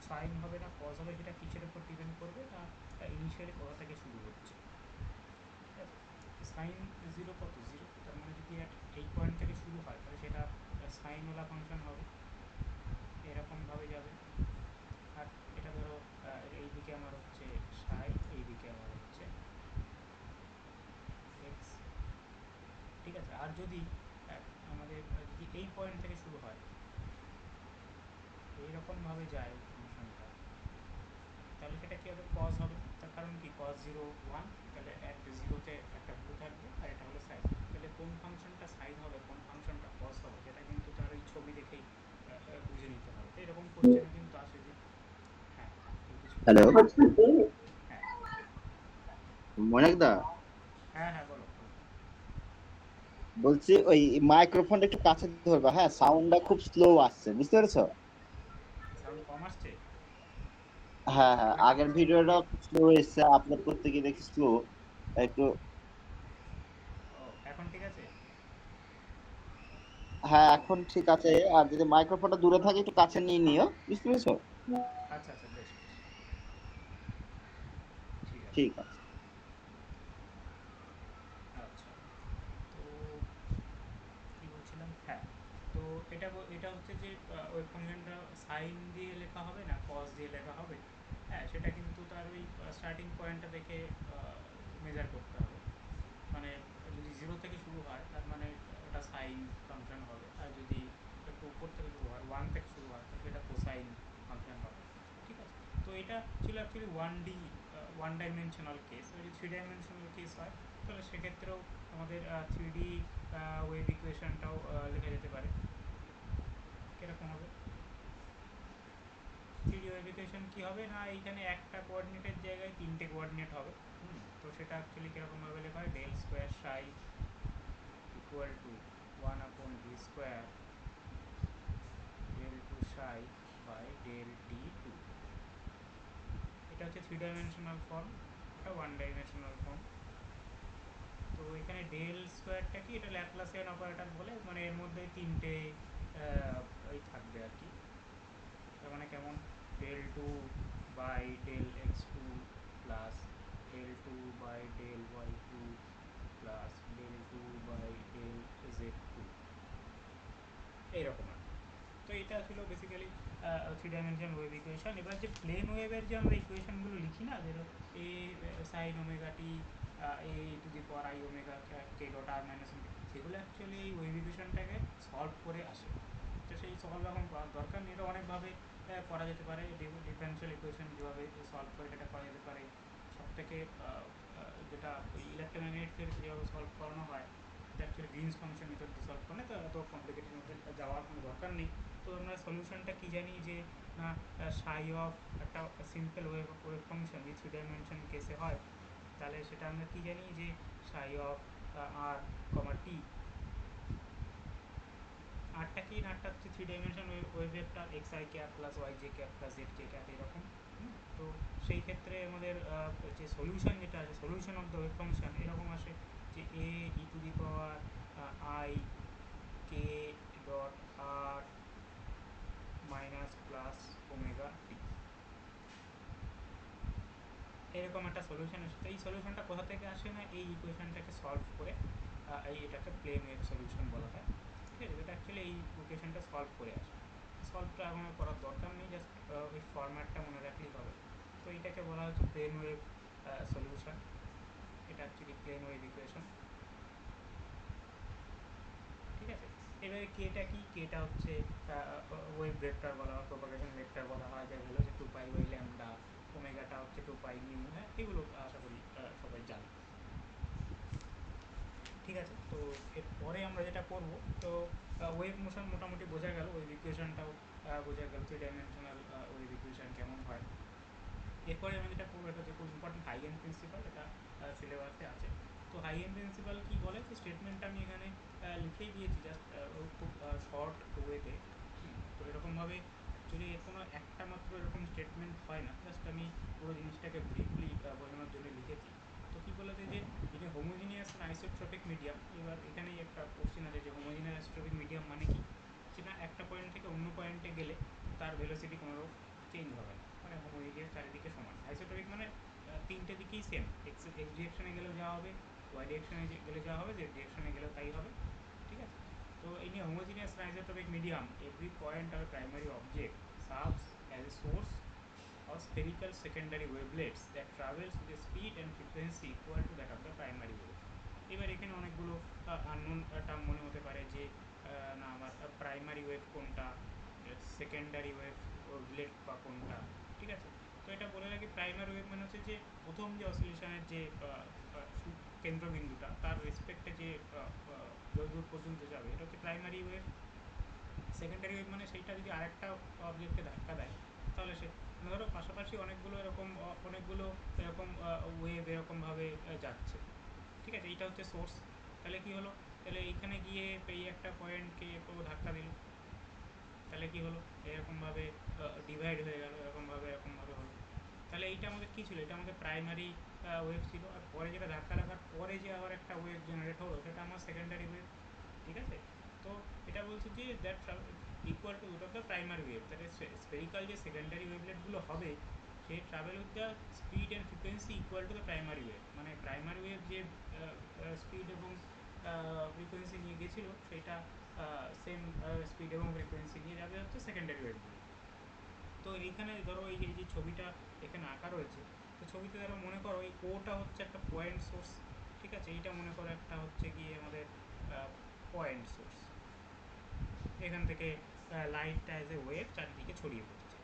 S2: সাইন হবে না কজ হবে, সেটা কিসের উপর ডিপেন্ড করবে না, ইনিশিয়ালি কোথা থেকে শুরু হচ্ছে। ঠিক আছে, সাইন জিরো কত, জিরো, তার মানে যদি এই পয়েন্ট থেকে শুরু হয় তাহলে সেটা সাইনওয়ালা ফাংশন হবে, এরকমভাবে যাবে। আর এটা ধরো এইদিকে আমার হচ্ছে সাই, এইদিকে আমার হচ্ছে এক্স। ঠিক আছে, আর যদি আমাদের যদি এই পয়েন্ট থেকে শুরু হয়, এইরকমভাবে যায় ফাংশনটা, তাহলে সেটা কী হবে, কজ হবে। তার কারণ কি, কজ জিরো ওয়ান, তাহলে অ্যাট জিরোতে একটা ভ্যালু থাকবে আর এটা হলো সাইন, তাহলে কোন ফাংশনটা সাইন হবে কোন ফাংশনটা কজ হবে সেটা কিন্তু তার ওই ছবি দেখেই বুঝে নিতে হবে। তো এরকম কোশ্চেনও কিন্তু আসে যে, হ্যাঁ কেউ কিছু বলছে?
S4: হ্যালো
S2: হ্যাঁ
S4: মনিক দা,
S2: হ্যাঁ হ্যাঁ বলো বলো।
S4: বলছি ওই মাইক্রোফোনটা একটু কাছে ধরবা, হ্যাঁ সাউন্ডটা খুব স্লো আসছে, বুঝতে পেরেছো?
S2: সাউন্ড কম আসছে?
S4: হ্যাঁ হ্যাঁ,
S2: তাহলে কি
S4: আগের
S2: করতে হবে?
S4: ভিডিওটা খুব স্লো এসছে, আপলোড করতে গিয়ে দেখি স্লো একটু।
S2: ও, এখন ঠিক আছে?
S4: হ্যাঁ এখন ঠিক আছে, আর যদি মাইক্রোফোনটা দূরে থাকে একটু কাছে নিয়ে নিও, বুঝতে পেরেছো?
S2: আচ্ছা আচ্ছা, বেশ বেশ, ঠিক আছে।
S4: ঠিক আছে।
S2: আচ্ছা, তো কি বলছিলাম, হ্যাঁ, তো এটা হচ্ছে যে ওয়েব ফাংশনটা সাইন দিয়ে লেখা হবে না কজ দিয়ে লেখা হবে। হ্যাঁ, সেটা কিন্তু তার ওই স্টার্টিং পয়েন্টটা দেখে মেজার করতে হবে। মানে যদি জিরো থেকে শুরু হয় তার মানে ওটা সাইন ফাংশন হবে, আর যদি একটু উপর থেকে শুরু হয়, ওয়ান থেকে শুরু হয়, তাহলে সেটা কোসাইন ফাংশন হবে। ঠিক আছে, তো এটা ছিল অ্যাকচুয়ালি ওয়ান ডাইমেনশনাল কেস। যদি থ্রি ডাইমেনশনাল কেস হয় তাহলে সেক্ষেত্রেও আমাদের থ্রি ডি ওয়েভ ইকুয়েশনটাও লেখা যেতে পারে। কীরকম হবে, থ্রি ডি ওয়েভ ইকুয়েশন কী হবে না, এইখানে একটা কোঅর্ডিনেটের জায়গায় তিনটে কোঅর্ডিনেট হবে। তো সেটা অ্যাকচুয়ালি কীরকমভাবে লেখা হয়, del square psi equal to one upon v square del two psi by del t two. এটা হচ্ছে থ্রি ডাইমেনশনাল ফর্ম, এটা ওয়ান ডাইমেনশনাল ফর্ম। তো এখানে ডেল স্কোয়ারটা কি, এটা ল্যাপ্লাসিয়ান অপারেটর বলে, মানে এর মধ্যে তিনটে এই থাকবে আর কি। তার মানে কেমন, del two by del x two plus del two by del y two plus del two by del z two, এইরকম আর কি। তো এইটা ছিল basically three dimension wave equation. এবার যে প্লেন ওয়েভের যে আমরা ইকুয়েশনগুলো লিখি না, যেটা A sine omega t e to the power i omega k dot r minus, সেগুলো অ্যাকচুয়ালি এই ওয়েভ ইকুয়েশনটাকে সলভ করে আসে। তো সেই সলভ এখন করার দরকার নেই, এটা অনেকভাবে করা যেতে পারে। ডিফারেন্সিয়াল ইকুয়েশন যেভাবে সলভ করে এটা করা যেতে পারে। সব থেকে যেটা ওই ইলেকট্রোম্যাগনেটিক্সের যেভাবে সলভ করানো হয়, এটা অ্যাকচুয়ালি গ্রিনস ফাংশন মেথড দিয়ে সলভ করে, তো এত কমপ্লিকেটেড মেথড যাওয়ার কোনো দরকার নেই। তো আমরা সলিউশনটা কী জানি যে না, সাই অফ একটা সিম্পল ওয়েভ ফাংশন যে থ্রি ডাইমেনশন কেসে হয়, তাহলে সেটা আমরা কী জানি যে সাই অফ আর কমা টি। আরটা কি, আরটা হচ্ছে থ্রি ডাইমেনশন ওয়েভেরটা x i cap plus y j cap plus z k cap এরকম। তো সেই ক্ষেত্রে আমাদের যে সলিউশন যেটা আছে, solution of the wave function এরকম আসে যে A e to the power i k dot r minus plus omega t, এরকম একটা সলিউশন আসে। তো এই সলিউশনটা কোথা থেকে আসে না, এই ইকুয়েশনটাকে সলভ করে এটাকে প্লেন ওয়েভ সলিউশন বলা হয়। ঠিক আছে, এটা অ্যাকচুয়ালি এই ইকুয়েশনটা সলভ করে আসে। সলভটা এখন করার দরকার নেই, জাস্ট ওই ফরম্যাটটা মনে রাখলেই হবে। তো এইটাকে বলা হচ্ছে প্লেন ওয়েভ সলিউশন। এটা অ্যাকচুয়ালি প্লেন ওয়েভ ইকুয়েশন। ঠিক আছে, এবারে কেটা কি, কেটা হচ্ছে ওয়েভ ভেক্টর বলা হয়, প্রপাগেশন ভেক্টর বলা হয়, যা হলো যে 2 পাই বাই ল্যামডা, ওমেগাটা হচ্ছে 2 পাই মিউ। হ্যাঁ, এগুলো আশা করি সবাই জানে। ঠিক আছে, তো এরপরে আমরা যেটা করব, তো ওয়েভ মোশন মোটামুটি বোঝা গেল, ওয়েভ ইকুয়েশনটাও বোঝা গেল, থ্রি ডাইমেনশনাল ওয়েভ ইকুয়েশন কেমন হয়। এরপরে আমি যেটা করবো, এটা হচ্ছে খুব ইম্পর্টেন্ট হাইগেন প্রিন্সিপাল, এটা সিলেবাসে আছে। তো হাইগেন প্রিন্সিপাল কী বলে, তো স্টেটমেন্টটা আমি এখানে লিখেই দিয়েছি জাস্ট খুব শর্ট ওয়েতে। তো এরকমভাবে যদি এর কোনো একটা মাত্র এরকম স্টেটমেন্ট হয় না, জাস্ট আমি পুরো জিনিসটাকে ব্রিফলি বোঝানোর জন্য লিখেছি। তো কী বলেছে যে in a homogeneous isotropic medium, এবার এখানেই একটা কোশ্চেন আছে যে হোমোজিনিয়াস আইসোট্রপিক মিডিয়াম মানে কি, সেটা একটা পয়েন্ট থেকে অন্য পয়েন্টে গেলে তার ভেলোসিটি কোনো চেঞ্জ হবে না, মানে হোমোজিনিয়াস চারিদিকে সমান। আইসোট্রপিক মানে তিনটে দিকেই সেম, এক্স ডিরেকশনে গেলেও যাওয়া হবে, ওয়াই ডিরেকশনে গেলে যাওয়া হবে, জেড ডিরেকশনে গেলেও তাই হবে। ঠিক আছে, তো in a homogeneous anisotropic medium every point of a primary object serves as a source of spherical secondary wavelets that travels with a speed and frequency equal to that of the primary wave. এবার এখানে অনেকগুলো unknown term মনে হতে পারে যে না আমার primary wave কোনটা, সেকেন্ডারি ওয়েভলেট বা কোনটা। ঠিক আছে, তো এটা বলে রাখি, প্রাইমারি ওয়েভ মানে হচ্ছে যে প্রথম যে অসিলেশনের যে কেন্দ্রবিন্দুটা, তার রেসপেক্টে যে যতদূর পর্যন্ত যাবে, এটা হচ্ছে প্রাইমারি ওয়েভ। সেকেন্ডারি ওয়েভ মানে সেইটা যদি আরেকটা অবজেক্টকে ধাক্কা দেয়, তাহলে সে ধরো পাশাপাশি অনেকগুলো এরকম ওয়েভ এরকমভাবে যাচ্ছে। ঠিক আছে, এইটা হচ্ছে সোর্স। তাহলে কি হলো, তাহলে এইখানে গিয়ে এই একটা পয়েন্টকে কেউ ধাক্কা দিল, তাহলে কি হলো, এরকমভাবে ডিভাইড হয়ে গেল, এরকমভাবে হলো। তাহলে এইটা আমাদের কী ছিল, এটা আমাদের প্রাইমারি ওয়েভ ছিল। আর পরে যেটা ধাক্কা লাগার পরে যে আবার একটা ওয়েভ জেনারেট হলো, সেটা আমার সেকেন্ডারি ওয়েভ। ঠিক আছে, তো এটা বলছে যে that equal to root of the primary wave, that is spherical যে সেকেন্ডারি ওয়েভলেটগুলো হবে, সে travel with the speed and frequency equal to the primary wave. মানে প্রাইমারি ওয়েভ যে স্পিড এবং ফ্রিকোয়েন্সি নিয়ে গেছিলো, সেটা সেম স্পিড এবং ফ্রিকোয়েন্সি নিয়ে যাবে হচ্ছে সেকেন্ডারি ওয়েভগুলো। তো এইখানে ধরো এই যে ছবিটা এখানে আঁকা রয়েছে, তো ছবিতে ধরো মনে করো এই ওটা হচ্ছে একটা পয়েন্ট সোর্স। ঠিক আছে, এইটা মনে করো একটা হচ্ছে গিয়ে আমাদের পয়েন্ট সোর্স। এখান থেকে লাইটটা এজ এ ওয়েভ চারিদিকে ছড়িয়ে পড়ছে।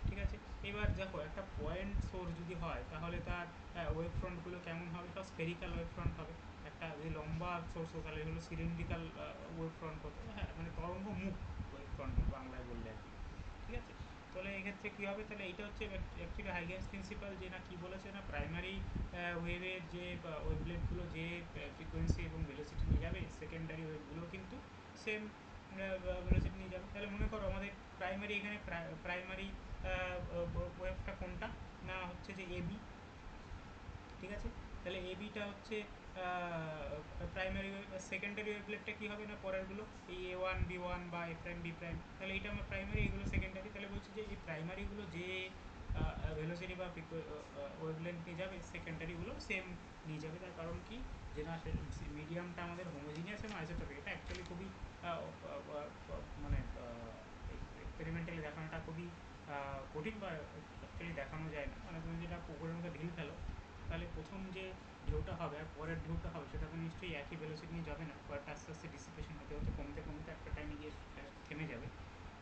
S2: ঠিক আছে, এবার দেখো একটা পয়েন্ট সোর্স যদি হয়, তাহলে তার ওয়েভ ফ্রন্টগুলো কেমন হবে, সব স্পেরিক্যাল ওয়েভ ফ্রন্ট হবে। একটা যদি লম্বা সোর্স হতো, তাহলে হলো সিলিন্ড্রিক্যাল ওয়েভ ফ্রন্ট হতো। হ্যাঁ, মানে তরঙ্গ মুখ ওয়েভ ফ্রন্ট বাংলায় বললে আর কি। ঠিক আছে, তাহলে এক্ষেত্রে কী হবে, তাহলে এইটা হচ্ছে অ্যাকচুয়ালি হাইগেন্স প্রিন্সিপাল, যে না কী বলেছে না, প্রাইমারি ওয়েভের যে ওয়েভলেটগুলো যে ফ্রিকোয়েন্সি এবং ভেলোসিটি নিয়ে যাবে, সেকেন্ডারি ওয়েভগুলো কিন্তু সেম ভেলোসিটি নিয়ে যাবে। তাহলে মনে করো আমাদের প্রাইমারি, এখানে প্রাইমারি ওয়েভটা কোনটা না, হচ্ছে যে এবি। ঠিক আছে, তাহলে এবিটা হচ্ছে প্রাইমারি ওয়েভ। সেকেন্ডারি ওয়েভলেটটা কী হবে না, পরেরগুলো এই A1 B1 বা A প্রাইম B প্রাইম, তাহলে এইটা আমার প্রাইমারি, এগুলো সেকেন্ডারি। তাহলে বলছি যে এই প্রাইমারিগুলো যে ভেলোসিটি বা ওয়েভলেন্থ নিয়ে যাবে, সেকেন্ডারিগুলো সেম নিয়ে যাবে। তার কারণ কি, যে না মিডিয়ামটা আমাদের হোমোজিনিয়াস এবং আইসোট্রপিক। এটা অ্যাকচুয়ালি খুবই মানে এক্সপেরিমেন্টালি দেখানোটা খুবই কঠিন, বা অ্যাকচুয়ালি দেখানো যায় না। মানে তুমি যেটা পুকুরের মধ্যে ঢিল ফেলো, তাহলে প্রথম যে ঢেউটা হবে আর পরের ঢেউটা হবে সেটা তো নিশ্চয়ই একই ভেলোসিটি নিয়ে যাবে না, কয়েকটা আস্তে আস্তে ডিসিপেশন হতে হতে কমতে কমতে একটা টাইমে গিয়ে থেমে যাবে।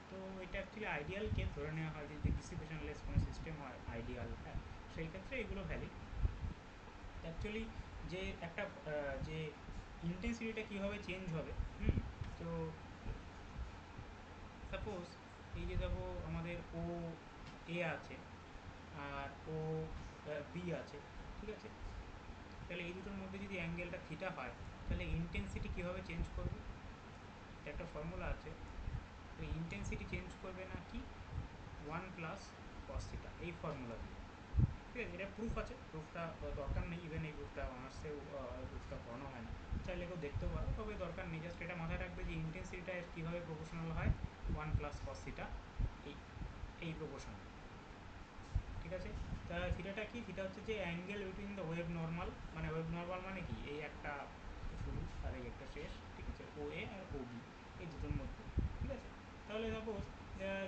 S2: তো এটা অ্যাকচুয়ালি আইডিয়াল কেস ধরে নেওয়া হয়, যদি ডিসিপেশনলেস কোনো সিস্টেম হয় আইডিয়াল, হ্যাঁ, সেই ক্ষেত্রে এগুলো ভ্যালিড। অ্যাকচুয়ালি যে একটা যে ইন্টেন্সিটিটা কীভাবে চেঞ্জ হবে, তো সাপোজ এই যে দেখো আমাদের ও এ আছে আর ও বি আছে, ঠিক আছে? তাহলে এই দুটোর মধ্যে যদি অ্যাঙ্গেলটা থিটা হয়, তাহলে ইন্টেন্সিটি কীভাবে চেঞ্জ করবে? এটা একটা ফর্মুলা আছে। তো ইন্টেন্সিটি চেঞ্জ করবে না কি 1 + cos থিটা, এই ফর্মুলা দিয়ে, ঠিক আছে? এটা প্রুফ আছে, প্রুফটা দরকার নেই, ইভেন এই প্রুফটা অনার্সেও প্রুফটা পড়ানো হয় না, চাইলে কেউ দেখতেও পারো, তবে দরকার নেই। জাস্ট এটা মাথায় রাখবে যে ইন্টেন্সিটিটা কীভাবে প্রপোর্শনাল হয় 1 + cos থিটা, এই এই প্রপোর্শনাল, ঠিক আছে? তা থিটাটা কি? থিটা হচ্ছে যে angle between the wave normal, মানে ওয়েভ নর্মাল মানে কি এই একটা শুরু আর এই একটা শেষ, ঠিক আছে? ও এ আর ও বি, এই দুটোর মধ্যে, ঠিক আছে? তাহলে সাপোজ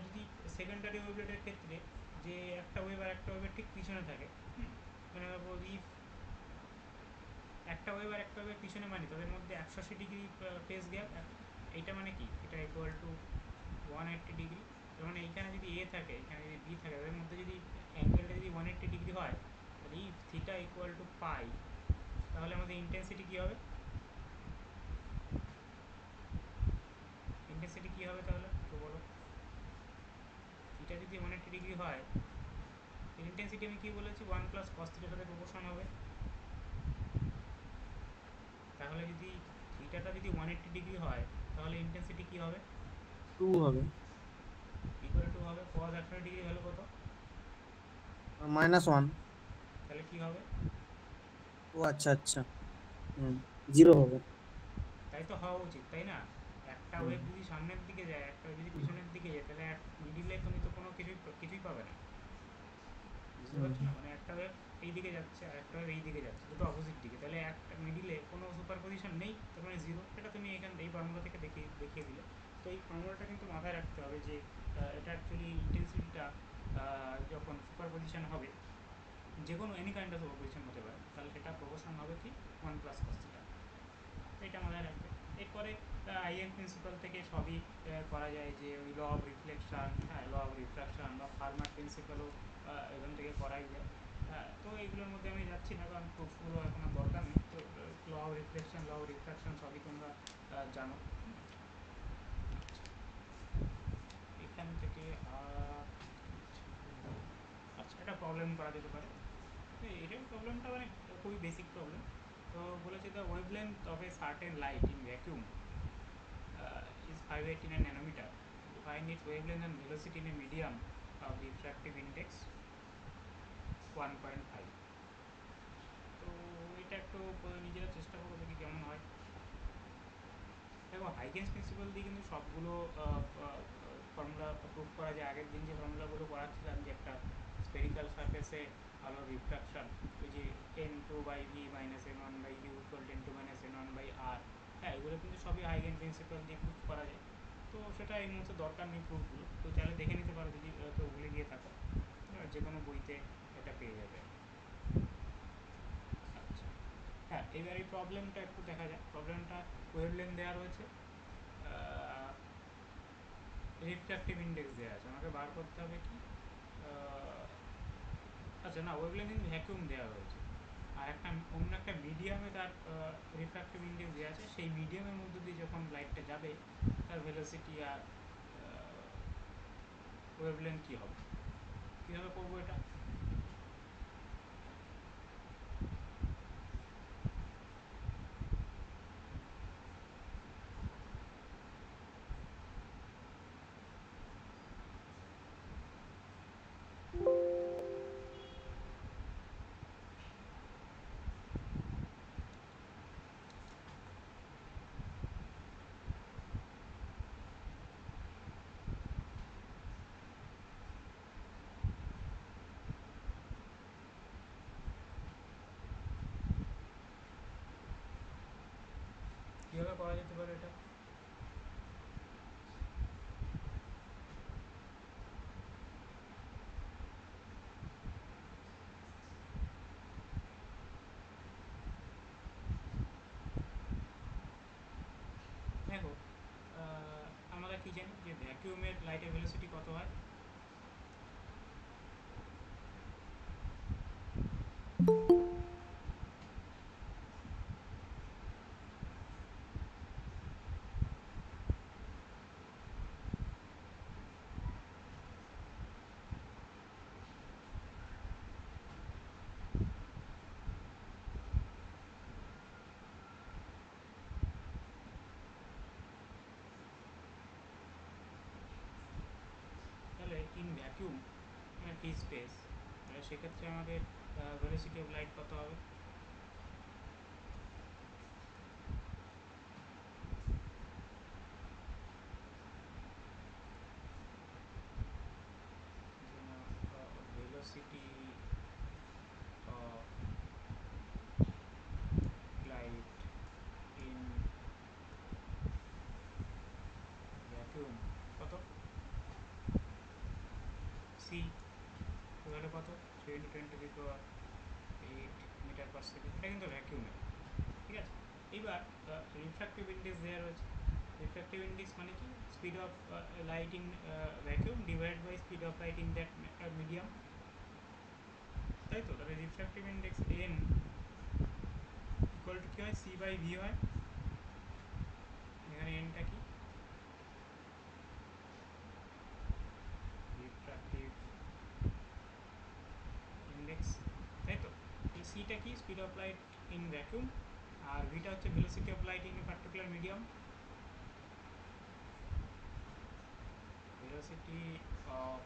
S2: যদি সেকেন্ডারি ওয়েভলেটের ক্ষেত্রে যে একটা ওয়েভ আর একটা ওয়েভের ঠিক পিছনে থাকে, মানে সাপোজ ইফ একটা ওয়েভ আর একটা ওয়েভের পিছনে, মানে তাদের মধ্যে 180 ডিগ্রি ফেজ গ্যাপ, এইটা মানে কি এটা ইকুয়াল টু 180 ডিগ্রি। তার মানে এইখানে যদি এ থাকে, এখানে যদি বি থাকে, তাদের মধ্যে যদি অ্যাঙ্গেলটা যদি 180 ডিগ্রি হয়, তাহলে ইফ থিটা ইকুয়াল টু পাই, তাহলে আমাদের ইন্টেন্সিটি কী হবে? ইন্টেন্সিটি কী হবে তাহলে তো বলো? থিটা যদি 180 ডিগ্রি হয়, ইন্টেন্সিটি আমি কী বলেছি? 1 + cos থিটার সাথে প্রপোর্শন হবে। তাহলে যদি থিটাটা যদি 180 ডিগ্রি হয়, তাহলে ইন্টেন্সিটি কী হবে?
S3: 2 হবে,
S2: কী করে 2 হবে? cos 180 ডিগ্রি হলো কত?
S3: -1।
S2: তাহলে কী হবে?
S3: ও আচ্ছা আচ্ছা, 0 হবে।
S2: তাই তো হওয়া উচিত, তাই না? একটা
S3: হুম,
S2: ওয়েভ যদি সামনের দিকে যায়, একটা ওয়েভ যদি পিছনের দিকে যায়, তাহলে মিডিলে তুমি তো কোনো কিছুই পাবে না, বুঝতে পারছো না? মানে একটা ওয়েভ এই দিকে যাচ্ছে আর একটা ওয়েভ এই দিকে যাচ্ছে, দুটো অপোজিট দিকে, তাহলে একটা মিডিলে কোনো সুপার পজিশন নেই, তার মানে 0। এটা তুমি এখান এই ফর্মুলা থেকে দেখিয়ে দিলে। তো এই ফর্মুলাটা কিন্তু মাথায় রাখতে হবে যে এটা অ্যাকচুয়ালি ইন্টেন্সিটিটা যখন সুপার পজিশন হবে, যে কোনো any kind of super position হতে পারে, তাহলে সেটা প্রপোর্শন হবে কি 1 + cos থিটা। তো এটা মাথায় রাখবে। এরপরে আইএন প্রিন্সিপাল থেকে সবই করা যায়, যে ওই ল অফ রিফ্লেকশান, হ্যাঁ, ল অফ রিফ্রাকশান বা ফার্মার প্রিন্সিপালও এখান থেকে করাই যায়। হ্যাঁ, তো এইগুলোর মধ্যে আমি যাচ্ছি না, কারণ প্রুফগুলো এখন আর দরকার নেই। তো law of reflection, law of refraction সবই তোমরা জানো। আচ্ছা, এখান থেকে আচ্ছা, একটা প্রবলেম করা যেতে পারে। এটার প্রবলেমটা মানে খুবই বেসিক প্রবলেম। তো বলেছে the wavelength of a certain light in vacuum is 589 nanometer. Find its wavelength and velocity in a medium of refractive index 1.5. তো এটা একটু নিজেরা চেষ্টা করো, দেখি কেমন হয়। দেখো, হাইগেন্স প্রিন্সিপাল দিয়ে কিন্তু সবগুলো ফর্মুলা প্রুভ করা যায়। আগের দিন যে ফর্মুলাগুলো করাচ্ছিলাম, যে একটা স্পেরিক্যাল সারফেসে আলোর রিফ্রাকশান, ওই যে n2/v - n1/u = n2 - n1/r, হ্যাঁ, এগুলো কিন্তু সবই হাইগেন প্রিন্সিপাল দিয়ে প্রুভ করা যায়। তো সেটা এই মুহূর্তে দরকার নেই প্রুফগুলো, তো চাইলে দেখে নিতে পারো যদি কেউ ভুলে গিয়ে থাকো, যে কোনো বইতে এটা পেয়ে যাবে। আচ্ছা, হ্যাঁ, এবার এই প্রবলেমটা একটু দেখা যাক। প্রবলেমটা ওয়েভলেন্থ দেওয়া রয়েছে, রিফ্র্যাক্টিভ ইন্ডেক্স দেওয়া আছে, আমাকে বার করতে হবে কি, আচ্ছা না, ওয়েভলেন্থ ইন ভ্যাকুয়াম দেওয়া রয়েছে, আর একটা অন্য একটা মিডিয়ামে তার রিফ্র্যাক্টিভ ইন্ডেক্স দেওয়া আছে। সেই মিডিয়ামের মধ্যে দিয়ে যখন লাইটটা যাবে, তার ভেলোসিটি আর ওয়েভলেন্থ কী হবে, কীভাবে করবো এটা? কীভাবে করা যেতে পারে এটা? ভ্যাকিউমের লাইটের ভেলোসিটি কত হয়? তাহলে ইন ভ্যাকিউম মানে ফ্রি স্পেস, তাহলে সেক্ষেত্রে আমাদের ভেলোসিটি অফ লাইট কত হবে? velocity of light in vacuum কত? c তাহলে কত? 3 × 10⁸ মিটার পার সেকেন্ড। এটা কিন্তু ভ্যাকিউমে, ঠিক আছে। এইবার রিফ্র্যাক্টিভ ইন্ডেক্স দেওয়া রয়েছে। রিফ্র্যাক্টিভ ইন্ডেক্স মানে কি? Speed of light in vacuum divide by speed of light in that medium, তাই তো। তাহলে refractive index n equal to কী হয়? c বাই v হয়। এখানে nটা কি? রিফ্র্যাক্টিভ ইন্ডেক্স, তাই তো। এই সিটা কি? Speed of light in vacuum, আর ভিটা হচ্ছে velocity of light in a particular medium. velocity of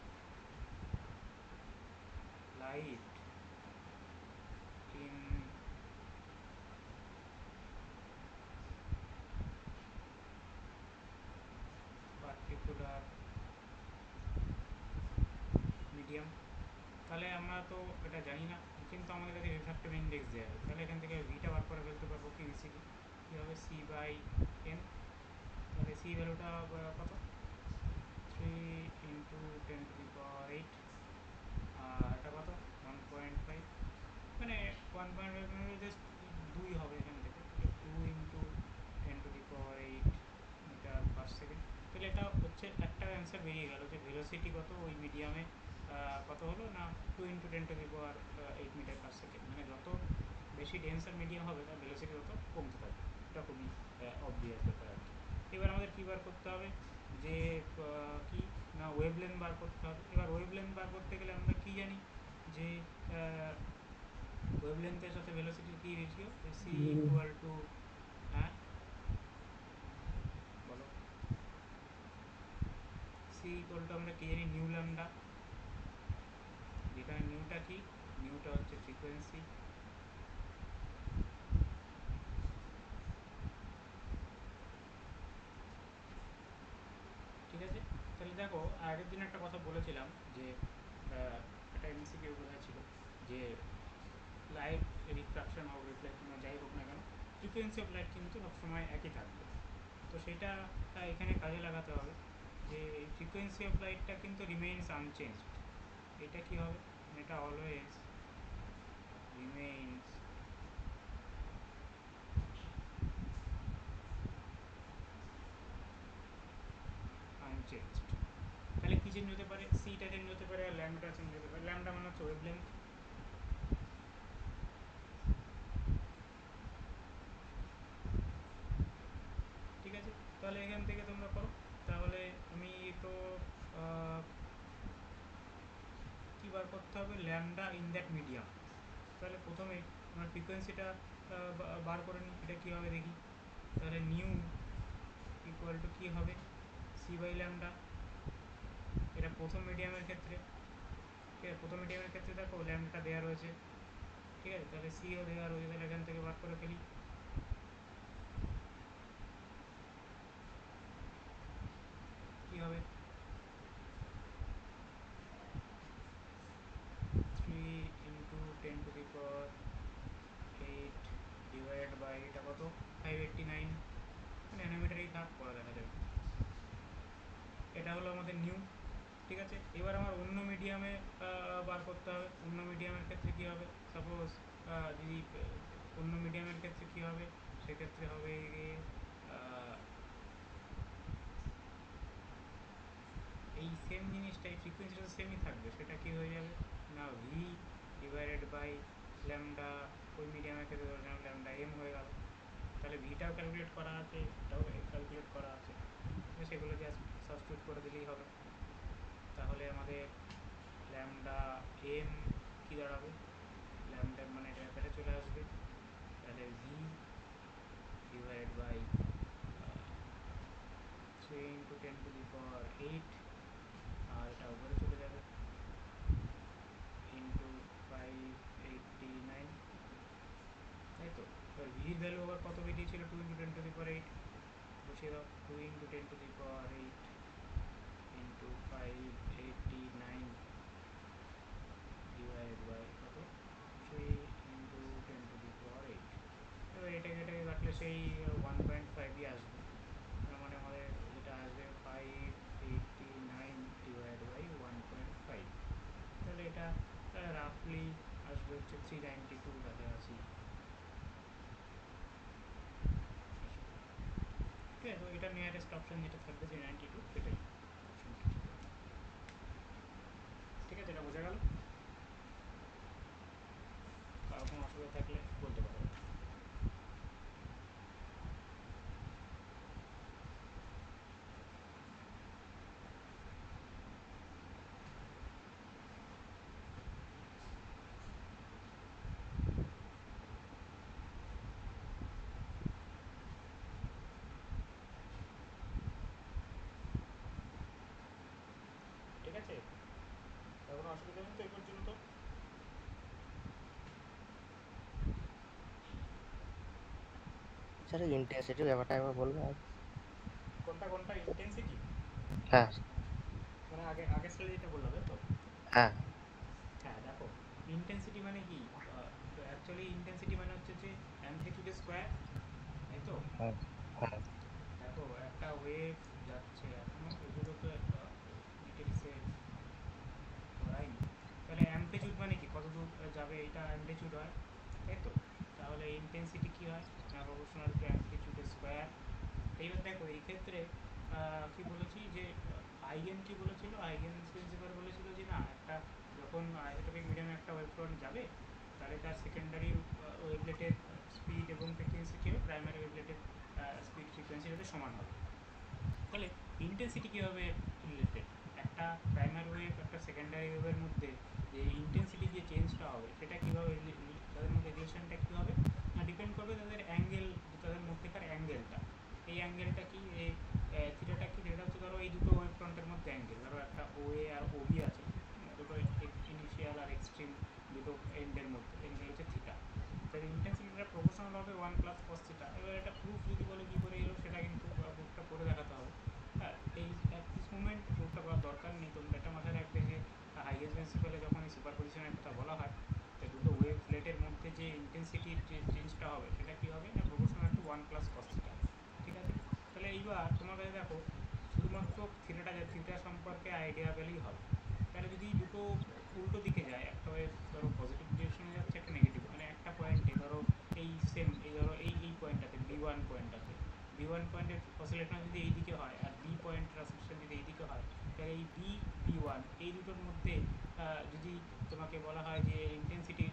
S2: light in particular medium। তাহলে আমরা তো এটা জানি না, কিন্তু আমাদের কাছে রিফ্র্যাক্টিভ ইন্ডেক্স দেওয়া আছে। তাহলে এখান থেকে ভিটা বার করে ফেলতে পারবো কি ইজিলি। কী হবে? C by n. তাহলে সি ভ্যালুটা কত? 3 × 10⁸, আর এটা কত? 1.5, মানে 1.5 মানে জাস্ট 2 হবে এখান থেকে। 2 × 10⁸ মিটার পার সেকেন্ড। তাহলে এটা হচ্ছে একটা অ্যান্সার বেরিয়ে গেল যে ভেলোসিটি কত ওই মিডিয়ামে কত হলো না 2 × 10⁸ মিটার পার সেকেন্ড। মানে যত বেশি ডেন্সার মিডিয়াম হবে তার ভেলোসিটি তত কমতে থাকবে। এটা খুবই অবভিয়াস ব্যাপার আর কি। এবার আমাদের কী বার করতে হবে? যে কি না ওয়েভলেন্থ বার করতে হবে। এবার ওয়েভলেন্থ বার করতে গেলে আমরা কি জানি যে ওয়েভলেন্থের সাথে ভেলোসিটির কি রেশিও? সি ইকুয়াল টু, হ্যাঁ বলো, সি ইকুয়াল টু আমরা কি জানি? New lambda. যেখানে নিউটা কি? নিউটা হচ্ছে ফ্রিকোয়েন্সি, ঠিক আছে। তাহলে দেখো, আগের দিন একটা কথা বলেছিলাম যে একটা এমসিকিউ বোধহয় ছিল যে লাইট রিফ্রাকশন হোক, রিফ্লেকশন হোক, যাই হোক না কেন, ফ্রিকোয়েন্সি অফ লাইট কিন্তু সবসময় একই থাকবে। তো সেটা এখানে কাজে লাগাতে হবে যে ফ্রিকোয়েন্সি অফ লাইটটা কিন্তু রিমেইনস আনচেঞ্জড। এটা কি হবে? এটা অলওয়েজ রিমেইনস আনচেঞ্জড। তাহলে কী চেঞ্জ হতে পারে? সিটা চেঞ্জ হতে পারে, আর ল্যামডা চেঞ্জ হতে পারে। ল্যামডা মানে হচ্ছে ওয়েভলেন্থ, ঠিক আছে। তাহলে এখান থেকে তোমরা করো। তাহলে আমি তো কী বার করতে হবে? Lambda in that medium. তাহলে প্রথমে আমার ফ্রিকোয়েন্সিটা বার করে নিই। এটা কী হবে দেখি। তাহলে নিউ ইকুয়াল টু কী হবে? C by lambda. এটা প্রথম মিডিয়ামের ক্ষেত্রে, ঠিক আছে। প্রথম মিডিয়ামের ক্ষেত্রে দেখো ল্যামডাটা দেওয়া রয়েছে, ঠিক আছে। তাহলে সিও দেওয়া রয়েছে, তাহলে এখান থেকে বার করে ফেলি। কী হবে? 3 × 10⁸ ডিভাইড বাই এটা কত? 589 ন্যানোমিটারেই থাক, পরে দেখা যাবে। এটা হলো আমাদের নিউ, ঠিক আছে। এবার আমার অন্য মিডিয়ামে বার করতে হবে। অন্য মিডিয়ামের ক্ষেত্রে কী হবে? সাপোজ যদি অন্য মিডিয়ামের ক্ষেত্রে কী হবে? সেক্ষেত্রে হবে গিয়ে জিনিসটা এই ফ্রিকোয়েন্সিটা সেমই থাকবে, সেটা কি হয়ে যাবে না ভি ডিভাইডেড বাই ল্যামডা, ওই মিডিয়ামের ক্ষেত্রে ধরে নিলাম ল্যামডা এম হয়ে গেল। তাহলে ভিটাও ক্যালকুলেট করা আছে, এটাও ক্যালকুলেট করা আছে, সেগুলো জাস্ট সাবস্টিটিউট করে দিলেই হবে। তাহলে আমাদের ল্যামডা এম কী দাঁড়াবে, ল্যামডা মানে এটা ব্যাপারে চলে আসবে, তাহলে ভি ডিভাইডেড বাই 3 × 10⁸, আর এটা উপরে চলে যাবে ইন্টু 589, তাই তো। এবার ভির ভ্যালু আবার কত বেরিয়েছিল, 2 × 10⁸, বসিয়ে দাও, 2 × 10⁸ ইন্টু 589 ডিভাইডেড বাই কত, 3 × 10⁸। এবার এটাকে কাটলে সেই 1.5ই আসবে, তার মানে আমাদের যেটা আসবে 589 ডিভাইড বাই 1.5, তাহলে এটা রাফলি আসবে হচ্ছে 392 কাছাকাছি। ঠিক আছে, তো এটা নিয়ারেস্ট অপশন যেটা থাকবে 392, সেটাই অপশন। ঠিক আছে, এটা বোঝা গেল? কারো কোনো অসুবিধা থাকলে বলতে পারো। ঠিক আছে, কারো কোনো অসুবিধা নেই তো এই পর্যন্ত?
S5: স্যার ইন্টেন্সিটির ব্যাপারটা একবার বলবেন?
S2: কোনটা কোনটা ইন্টেন্সিটি?
S5: হ্যাঁ
S2: মানে আগের স্লাইডে যেটা বললাম তাই তো?
S5: হ্যাঁ
S2: হ্যাঁ দেখো, ইন্টেন্সিটি মানে কি, অ্যাকচুয়ালি ইন্টেন্সিটি মানে হচ্ছে যে অ্যামপ্লিটিউড স্কোয়ার, তাই তো।
S5: হ্যাঁ হ্যাঁ
S2: দেখো একটা ওয়েভ যাচ্ছে, এখনো এগুলো তো ডিটেলসে করাইনি। তাহলে অ্যামপ্লিটিউড মানে কি, কত দূর যাবে এটা অ্যামপ্লিটিউড হয়, তাই তো। তাহলে ইন্টেন্সিটি কি হয় না প্রপোর্শনাল টু অ্যামপ্লিটিউড স্কোয়ার। এইবার দেখো এই ক্ষেত্রে কি বলেছি যে আইগেন কি বলেছিল, আইগেন প্রিন্সিপাল বলেছিল যে না একটা যখন আইসোটপিক মিডিয়ামে একটা ওয়েভ ফ্রন্ট যাবে, তাহলে তার সেকেন্ডারি ওয়েভলেটের স্পিড এবং ফ্রিকোয়েন্সি কী হবে, প্রাইমারি ওয়েভলেটের স্পিড ফ্রিকোয়েন্সির সাথে সমান হবে। তাহলে ইন্টেন্সিটি কীভাবে রিলেটেড, একটা প্রাইমারি ওয়েভ একটা সেকেন্ডারি ওয়েভের মধ্যে যে ইন্টেন্সিটি যে চেঞ্জটা হবে সেটা কীভাবে, তাদের মধ্যে রিলেশনটা কী হবে না ডিপেন্ড করবে তাদের অ্যাঙ্গেল, তাদের মধ্যেকার অ্যাঙ্গেলটা। এই অ্যাঙ্গেলটা কি, এই থিটাটা কি, যেটা হচ্ছে ধরো এই দুটো ওয়েভ ফ্রন্টের মধ্যে অ্যাঙ্গেল, ধরো একটা ওএ আর ওবি আছে, দুটো ইনিশিয়াল আর এক্সট্রিম দুটো এন্ডের মধ্যে অ্যাঙ্গেল হচ্ছে থিটা। তাহলে ইন্টেন্সিটিটা প্রপোর্শনাল হবে 1 + cos থিটা। এবার এটা প্রুফ যদি বলে কী করে এলো, সেটা কিন্তু প্রুফটা করে দেখাতে হবে। হ্যাঁ, এই অ্যাট দিস মোমেন্ট প্রুফটা করার দরকার নেই, তোমরা এটা মাথায় রাখবে যে হাইগেন প্রিন্সিপালে যখন এই সুপারপজিশনের কথা বলা হয়, তো দুটো ওয়েভ প্লেটের মধ্যে যে ইন্টেন্সিটির যে চেঞ্জটা হবে সেটা কী হবে না প্রপোর্শনাল টু 1 + cos থিটা। ঠিক আছে, তাহলে এইবার তোমার কাছে দেখো শুধুমাত্র থিটা সম্পর্কে আইডিয়া পেলেই হবে। তাহলে যদি দুটো উল্টো দিকে যায়, একটা ওয়েভ ধরো পজিটিভ ডিরেকশনে যাচ্ছে, একটা নেগেটিভ, মানে একটা পয়েন্টে ধরো এই সেম এই ধরো এই পয়েন্টটাতে B1 পয়েন্টটাতে, B1 পয়েন্টের অসিলেশন যদি এই দিকে হয় আর বি পয়েন্টের অসিলেশন যদি এই দিকে হয়, তাহলে এই B1 এই দুটোর মধ্যে যদি তোমাকে বলা হয় যে ইন্টেন্সিটি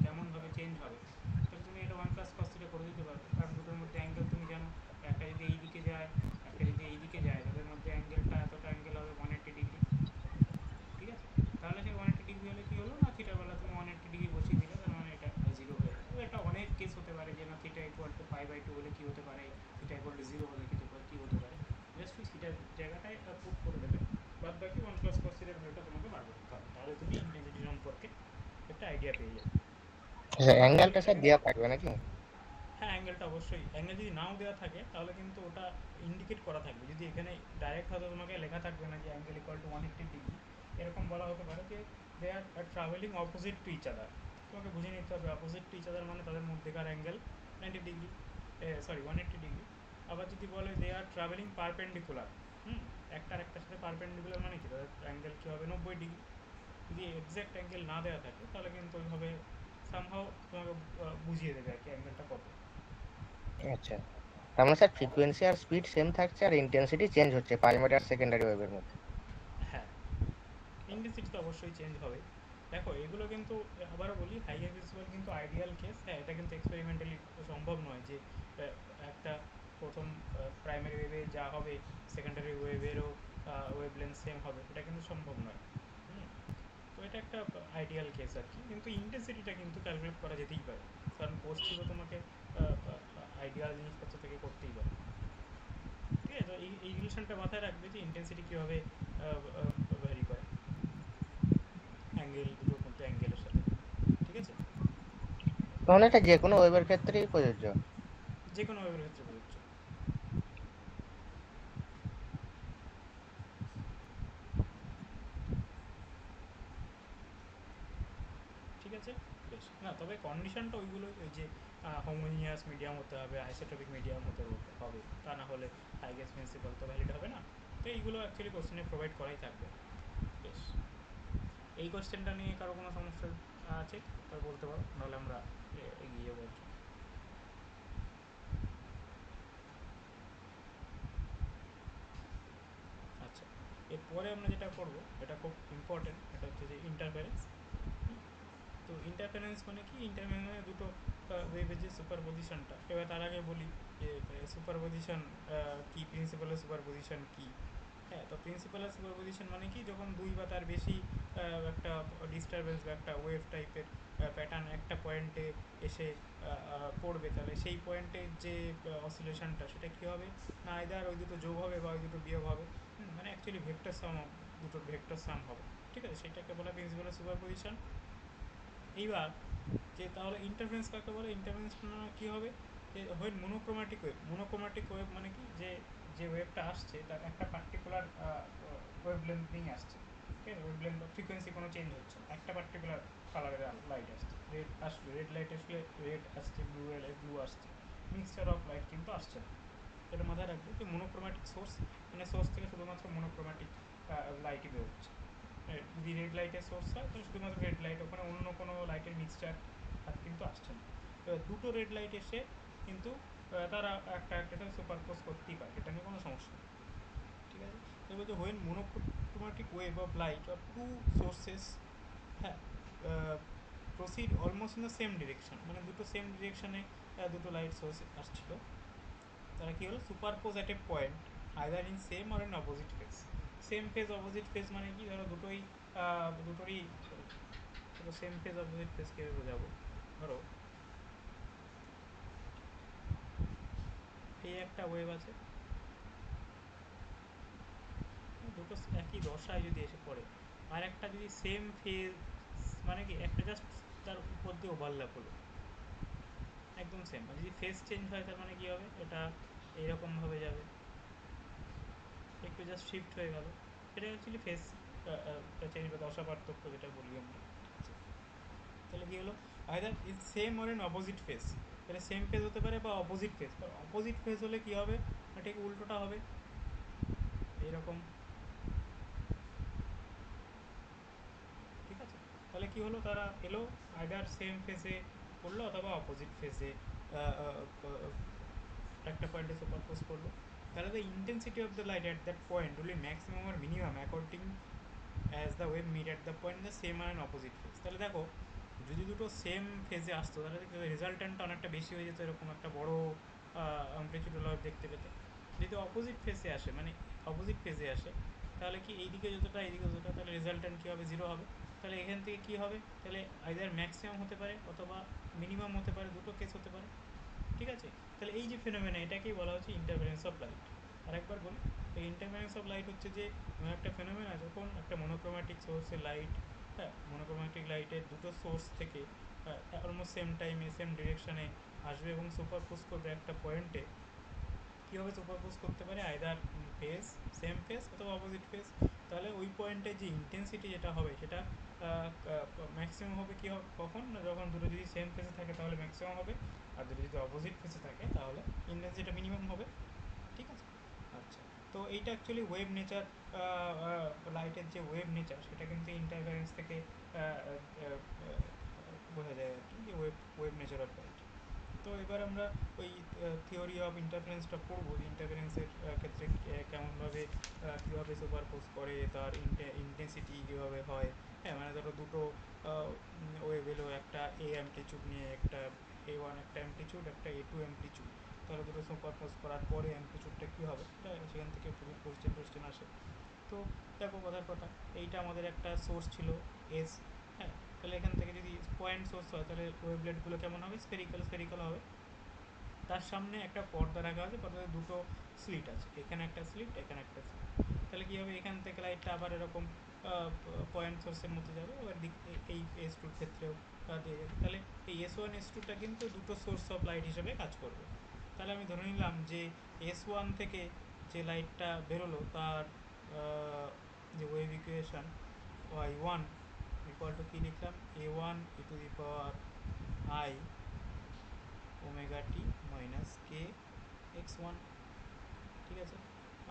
S2: কেমনভাবে চেঞ্জ হবে, তাহলে তুমি এটা 1 + cos থিটা করে দিতে পারবে, কারণ দুটোর মধ্যে অ্যাঙ্গেল তুমি জানো, একটা যদি এই দিকে যায় একটা যদি এই দিকে যায়, তাদের মধ্যে অ্যাঙ্গেলটা এতটা অ্যাঙ্গেল হবে 180°। ঠিক আছে, তাহলে সেই 180° হলে কী হলো না থিটার বেলা তুমি 180° বসিয়ে দিলে, তার মানে এটা 0 হয়ে গেল। এটা অনেক কেস হতে পারে যে না থিটা = π/2 হলে কী হতে পারে, থিটা = 0 হলে কী হতে পারে, জাস্ট ওই থিটার জায়গাটায় পুট করে দেবে, বাদ বাকি 1 + cos থিটার ভ্যালুটা তোমাকে বার করতে হবে, তাহলে তুমি ইন্টেন্সিটি সম্পর্কে একটা আইডিয়া পেয়ে যাবে।
S5: অ্যাঙ্গেলটা
S2: এটা
S5: স্যার
S2: কিন্তু
S5: দেওয়া থাকবে নাকি?
S2: হ্যাঁ, অ্যাঙ্গেলটা অবশ্যই, অ্যাঙ্গেল যদি নাও দেওয়া থাকে তাহলে কিন্তু ওটা ইন্ডিকেট করা থাকবে। যদি এখানে ডাইরেক্ট হয়তো তোমাকে লেখা থাকবে না যে অ্যাঙ্গেল = 180°, এরকম বলা হতে পারে যে they are travelling opposite to each other. তোমাকে বুঝে নিতে হবে অপোজিট টু ইচ আদার মানে তাদের মধ্যেকার অ্যাঙ্গেল 90°, 180°। আবার যদি বলে দে আর ট্রাভেলিং পারপেন্ডিকুলার, একটার একটার সাথে পারপেন্ডিকুলার মানে কি, তাদের অ্যাঙ্গেল কী হবে 90°। যদি এক্স্যাক্ট অ্যাঙ্গেল না দেওয়া থাকে তাহলে কিন্তু ওইভাবে সামহাও তোমাকে বুঝিয়ে দেবে আর কি অ্যাঙ্গেলটা কত।
S5: আচ্ছা, তার মানে স্যার ফ্রিকোয়েন্সি আর স্পিড সেম থাকছে আর ইন্টেন্সিটি চেঞ্জ হচ্ছে প্রাইমারি আর সেকেন্ডারি ওয়েভের মধ্যে।
S2: হ্যাঁ, ইন্টেন্সিটি তো অবশ্যই চেঞ্জ হবে। দেখো এগুলো কিন্তু আবারও বলি হাইয়ার ভিজিবল কিন্তু আইডিয়াল কেস, হ্যাঁ এটা কিন্তু এক্সপেরিমেন্টালি সম্ভব নয় যে একটা প্রথম প্রাইমারি ওয়েভে যা হবে সেকেন্ডারি ওয়েভেরও ওয়েভলেন্থ সেম হবে, এটা কিন্তু সম্ভব নয়। হুম, তো এটা একটা আইডিয়াল কেস আর কি, কিন্তু ইন্টেন্সিটিটা কিন্তু ক্যালকুলেট করা যেতেই পারে, কারণ করছি তো তোমাকে আইডিয়াল জিনিসপত্র থেকে করতেই পারে। ঠিক আছে, তো এই রিলেশনটা মাথায় রাখবে যে ইন্টেন্সিটি কীভাবে ভ্যারি করে অ্যাঙ্গেল দুটোর মধ্যে, অ্যাঙ্গেলের সাথে। ঠিক আছে,
S5: তখন এটা যে কোনো ওয়েবের ক্ষেত্রেই প্রযোজ্য।
S2: যে কোনো ওয়েভের ক্ষেত্রে প্রযোজ্য। ঠিক আছে, বেশ। না তবে কন্ডিশনটা ওইগুলো, ওই যে হোমোজিনিয়াস মিডিয়াম হতে হবে, আইসোট্রপিক মিডিয়াম হতে হবে, তা না হলে হাইগেস প্রিন্সিপাল তো ভ্যালিড হবে না। তো এইগুলো অ্যাকচুয়ালি কোশ্চেনে প্রোভাইড করাই থাকবে। বেশ, এই কোশ্চেনটা নিয়ে কারো কোনো সমস্যা আছে তা বলতে পারো, নাহলে আমরা এগিয়ে যাবো আর কি। আচ্ছা, এরপরে আমরা যেটা করব এটা খুব ইম্পর্টেন্ট, এটা হচ্ছে যে ইন্টারফারেন্স। তো ইন্টারফারেন্স মানে কি? ইন্টারফারেন্স মানে দুটো ওয়েভের যে সুপারপজিশনটা। এবার তার আগে বলি যে সুপারপজিশন কি, প্রিন্সিপালের সুপারপজিশন কি। হ্যাঁ, তো প্রিন্সিপালের সুপারপজিশন মানে কি, যখন দুই বা তার বেশি একটা ডিস্টারবেন্স বা একটা ওয়েভ টাইপের প্যাটার্ন একটা পয়েন্টে এসে পড়বে, তাহলে সেই পয়েন্টের যে অসিলেশনটা সেটা কী হবে না, আইদার ওই দুটো যোগ হবে বা ওই দুটো বিয়োগ হবে। মানে অ্যাকচুয়ালি ভেক্টর সাম, দুটোর ভেক্টর সাম হবে। ঠিক আছে, সেটাকে বলা প্রিন্সিপালের সুপারপজিশন। এইবার যে তাহলে ইন্টারফারেন্স কাকে বলে? ইন্টারফারেন্স কী হবে? যে হয় মোনোক্রোম্যাটিক ওয়েভ। মোনোক্রোম্যাটিক ওয়েভ মানে কি, যে যে ওয়েভটা আসছে তার একটা পার্টিকুলার ওয়েভ লেন্থ নিয়েই আসছে। ঠিক আছে, ওয়েভ লেন্থ বা ফ্রিকোয়েন্সি কোনো চেঞ্জ হচ্ছে না, একটা পার্টিকুলার কালারের লাইট আসছে। রেড আসলে রেড লাইট আসলে রেড আসছে, ব্লু এলে ব্লু আসছে, মিক্সচার অফ লাইট কিন্তু আসছে না। এটা মাথায় রাখবে যে মোনোক্রোম্যাটিক সোর্স, মানে সোর্স থেকে শুধুমাত্র মোনোক্রোম্যাটিক লাইটই বেরোচ্ছে। যদি রেড লাইটের সোর্স হয় তাহলে শুধুমাত্র রেড লাইট, ওখানে অন্য কোনো লাইটের মিক্সচার আর কিন্তু আসছে না। এবার দুটো রেড লাইট এসে কিন্তু তারা একটা একটা সুপারপোজ করতেই পারে, এটা নিয়ে কোনো সমস্যা নেই। ঠিক আছে, এবার যে when monochromatic wave of light of two sources, হ্যাঁ, proceed almost in the same direction, মানে দুটো সেম ডিরেকশানে দুটো লাইট সোর্স আসছিল, তারা কী হলো superpose at a point either in same or in opposite phase. Same phase opposite phase মানে কি, ধরো দুটোই দুটোরই, ধরো সেম ফেজ অপোজিট ফেজ কীভাবে বোঝাবো, ধরো এই একটা ওয়েভ আছে, দুটো একই দশায় যদি এসে পড়ে, আর একটা যদি সেম ফেজ, মানে কি একটা জাস্ট তার উপর দিয়ে ওভারল্যাপ হলো একদম সেম, আর যদি ফেজ চেঞ্জ হয় তার মানে কী হবে, এটা এইরকমভাবে যাবে, একটু জাস্ট শিফট হয়ে গেল, এটা অ্যাকচুয়ালি ফেজ চেঞ্জ বা দশা পার্থক্য যেটা বলি আমরা। তাহলে কী হলো, either is same or in opposite phase, তাহলে সেম ফেজ হতে পারে বা অপোজিট ফেজ। অপোজিট ফেজ হলে কী হবে, ঠিক উল্টোটা হবে, এইরকম। ঠিক আছে, তাহলে কী হলো, তারা এলো আইদার সেম ফেজে পড়লো অথবা অপোজিট ফেজে একটা পয়েন্টে সুপারপোজ করলো। তাহলে the intensity of the light at that point will be maximum or minimum according as the wave meet at the point the same or an opposite phase. তাহলে দেখো যদি দুটো সেম ফেজে আসতো তাহলে রেজাল্ট্যান্টটা অনেকটা বেশি হয়ে যেত, এরকম একটা বড় অ্যাম্প্লিটিউডাল ওয়েভ দেখতে পেতে। যদি অপোজিট ফেজে আসে, মানে অপোজিট ফেজে আসে, তাহলে কি এইদিকে যতটা এইদিকে যতটা, তাহলে রেজাল্ট্যান্ট কী হবে, জিরো হবে। তাহলে এখান থেকে কী হবে, তাহলে আইদার ম্যাক্সিমাম হতে পারে অথবা মিনিমাম হতে পারে, দুটো কেস হতে পারে। ঠিক আছে, তাহলে এই যে ফেনোমেনা এটাকেই বলা হচ্ছে ইন্টারফারেন্স অফ লাইট। আরেকবার বলি, এই ইন্টারফারেন্স অফ লাইট হচ্ছে যে একটা ফেনোমেনা যখন একটা মোনোক্রোম্যাটিক সোর্সের লাইট, হ্যাঁ মোনোক্রোম্যাটিক লাইটের দুটো সোর্স থেকে অলমোস্ট সেম টাইমে সেম ডিরেকশানে আসবে এবং সুপারপোজ করবে একটা পয়েন্টে। কীভাবে সুপারপোজ করতে পারে, আইদার ফেজ সেম ফেজ অথবা অপোজিট ফেজ। তাহলে ওই পয়েন্টে যে ইন্টেন্সিটি যেটা হবে সেটা ম্যাক্সিমাম হবে কী হবে, কখন না যখন দুটো যদি সেম ফেজে থাকে তাহলে ম্যাক্সিমাম হবে, আর দুটো যদি অপোজিট ফেজে থাকে তাহলে ইন্টেন্সিটিটা মিনিমাম হবে। ঠিক আছে, আচ্ছা, তো এইটা অ্যাকচুয়ালি ওয়েভ নেচার, লাইটের যে ওয়েভ নেচার সেটা কিন্তু ইন্টারফারেন্স থেকে বোঝা যায় আর কি, যে ওয়েভ নেচার অফ লাইট। তো এবার আমরা ওই থিওরি অফ ইন্টারফারেন্সটা পড়বো, যে ইন্টারফারেন্সের ক্ষেত্রে কেমনভাবে কীভাবে সুপারপোজ করে, তার ইন্টেন্সিটি কীভাবে হয়। হ্যাঁ, মানে ধরো দুটো ওয়েভ এলো, একটা এ অ্যামপ্লিচিউড নিয়ে, একটা A1 একটা অ্যামপ্লিচিউড, একটা A2 অ্যামপ্লিচিউড, তাহলে দুটো সুপারপোজ করার পরে অ্যামপ্লিচিউডটা কী হবে, সেখান থেকে প্রচুর কোশ্চেন আসে। তো দেখো কথার কথা, এইটা আমাদের একটা সোর্স ছিল এস। হ্যাঁ, তাহলে এখান থেকে যদি পয়েন্ট সোর্স হয় তাহলে ওয়েভলেটগুলো কেমন হবে, স্ফেরিক্যাল হবে। তার সামনে একটা পর্দা রাখা আছে, পর্দাতে দুটো স্লিট আছে, এখানে একটা স্লিট, এখানে একটা স্লিট। তাহলে কী হবে, এখান থেকে লাইটটা আবার এরকম পয়েন্ট সোর্সের মতো যাবে, এবার এই S2 ক্ষেত্রেও দিয়ে যাবে। তাহলে এই S1 S2টা কিন্তু দুটো সোর্স অফ লাইট হিসেবে কাজ করবে। তাহলে আমি ধরে নিলাম যে S1 থেকে যে লাইটটা বেরোলো তার যে wave equation Y1 equal to কী লিখলাম, A1 e⁻i omega t minus কে x1। ঠিক আছে,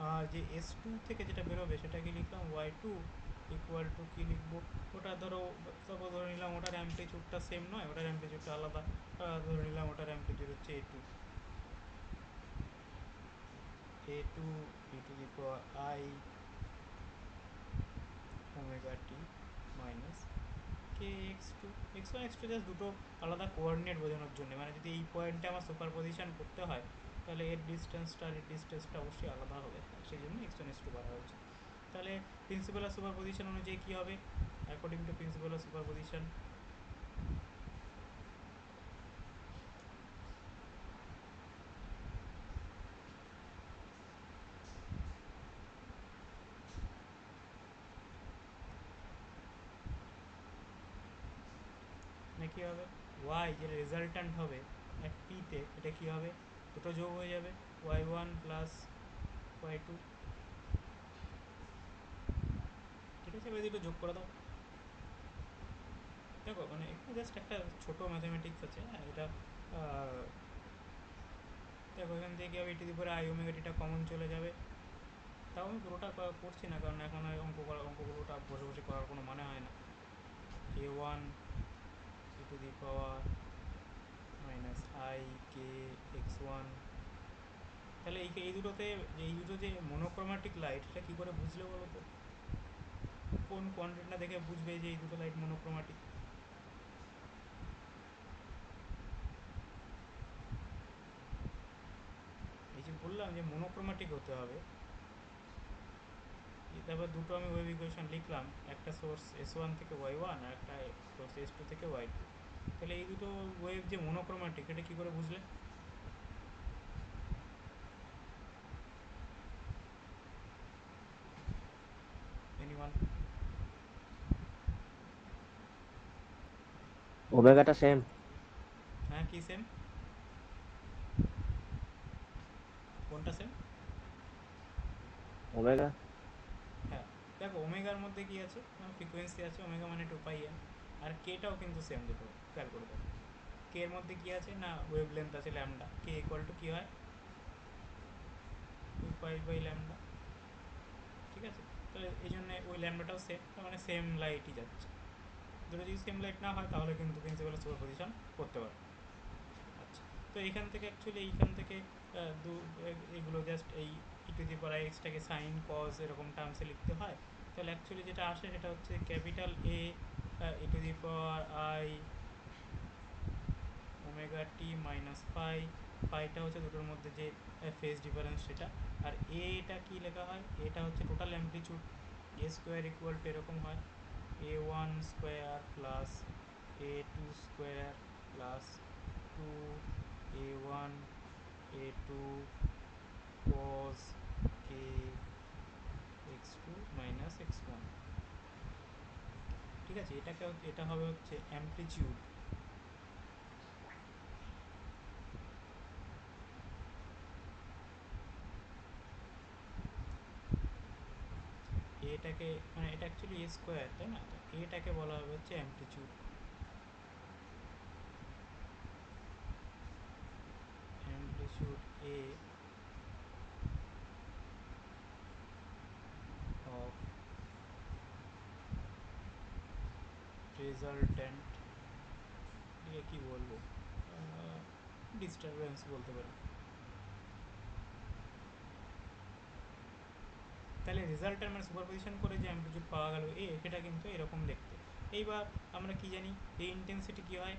S2: আর যে S2 থেকে যেটা বেরোবে সেটাকে লিখলাম Y2 ইকুয়াল টু কী লিখবো, ওটা ধরো সাপোজ ধরে নিলাম ওটার অ্যাম্পলিচিউডটা সেম নয়, ওটার অ্যাম্পলিচিউডটা আলাদা, ধরে নিলাম ওটার অ্যাম্পলিচিউড হচ্ছে A2 e⁻i omega t minus কে x1 x2 জাস্ট দুটো আলাদা কোঅর্ডিনেট বোঝানোর জন্য, মানে যদি এই পয়েন্টে আমার সুপার পজিশন করতে হয় তাহলে এর ডিস্টেন্সটা অবশ্যই আলাদা হবে, সেই জন্য x1 x2 বলা হয়েছে। তাহলে প্রিন্সিপাল অফ সুপার পজিশন অনুযায়ী কী হবে, according to principle of superposition কী হবে, y যেটা রেজাল্ট্যান্ট হবে এক পিতে, এটা কী হবে, দুটো যোগ হয়ে যাবে, y1 প্লাস y2। ঠিক আছে, এবার দুটো যোগ করে দাও। দেখো মানে এখানে জাস্ট একটা ছোটো ম্যাথামেটিক্স আছে, হ্যাঁ, এটা দেখো এখান থেকে কী হবে, e⁻i ওমেগা টিটা কমন চলে যাবে। তাও আমি পুরোটা করছি না, কারণ এখন আর অঙ্কগুলোটা বসে বসে করার কোনো মানে হয় না। A1 e⁻ minus i K x1। তাহলে এই দুটোতে, এই দুটো যে মনোক্রোম্যাটিক লাইট, এটা কী করে বুঝলে বলো তো, কোন কোয়ান্টিটিটা দেখে বুঝবে যে এই দুটো লাইট মনোক্রোম্যাটিক? এই যে বললাম যে মনোক্রোম্যাটিক হতে হবে, তারপর দুটো আমি ওয়েভ ইকুয়েশন লিখলাম, একটা সোর্স S1 থেকে Y1 আর একটা সোর্স S2 থেকে Y2। তাহলে এই দুটো ওয়েভ যে মনোক্রোম্যাটিক, এটা কী করে বুঝলে? এনিওয়ান?
S5: ওমেগাটা সেম।
S2: হ্যাঁ, কি সেম? কোনটা সেম?
S5: ওমেগা।
S2: হ্যাঁ, দেখো ওমেগার মধ্যে কি আছে, ফ্রিকোয়েন্সি আছে, ওমেগা মানে 2πm, আর কেটাও কিন্তু সেম, দুটো খেয়াল করে দেখো। কে এর মধ্যে কি আছে না, ওয়েভ লেন্থ আছে ল্যামডা, কে ইকুয়াল টু কী হয়, 2π/λ। ঠিক আছে, তাহলে এই জন্যে ওই ল্যামডাটাও সেম, তার মানে সেম লাইটই যাচ্ছে। দুটো যদি সেম লাইট না হয় তাহলে কিন্তু প্রিন্সিপাল সুপার পজিশন করতে পারবে। আচ্ছা, তো এইখান থেকে অ্যাকচুয়ালি এইখান থেকে এগুলো জাস্ট এই e⁻x-টাকে সাইন কজ এরকম টার্মসে লিখতে হয়। তাহলে অ্যাকচুয়ালি যেটা আসে সেটা হচ্ছে capital A e⁻i omega t minus ফাইটা হচ্ছে দুটোর মধ্যে যে ফেজ ডিফারেন্স সেটা। আর এটা কি লেখা হয়, এটা হচ্ছে টোটাল অ্যাম্পলিচিউড, এ স্কোয়ার ইকুয়াল টু এরকম হয়, A1 square plus A2 square plus 2A1 A2 cos k x2 minus x1। ঠিক আছে, এটা হবে হচ্ছে অ্যাম্পলিচিউড, এটাকে মানে এটা অ্যাকচুয়ালি এ স্কোয়ার, তাই না, তো এটাকে বলা হবে হচ্ছে amplitude, amplitude A of resultant, এটাকে কী বলবো, ডিস্টারবেন্স বলতে পারি। তাহলে রেজাল্টের মানে সুপারপজিশন করে যে অ্যামপ্লিটিউড পাওয়া গেল এ, সেটা কিন্তু এরকম দেখতে। এইবার আমরা কি জানি, এই ইন্টেন্সিটি কী হয়,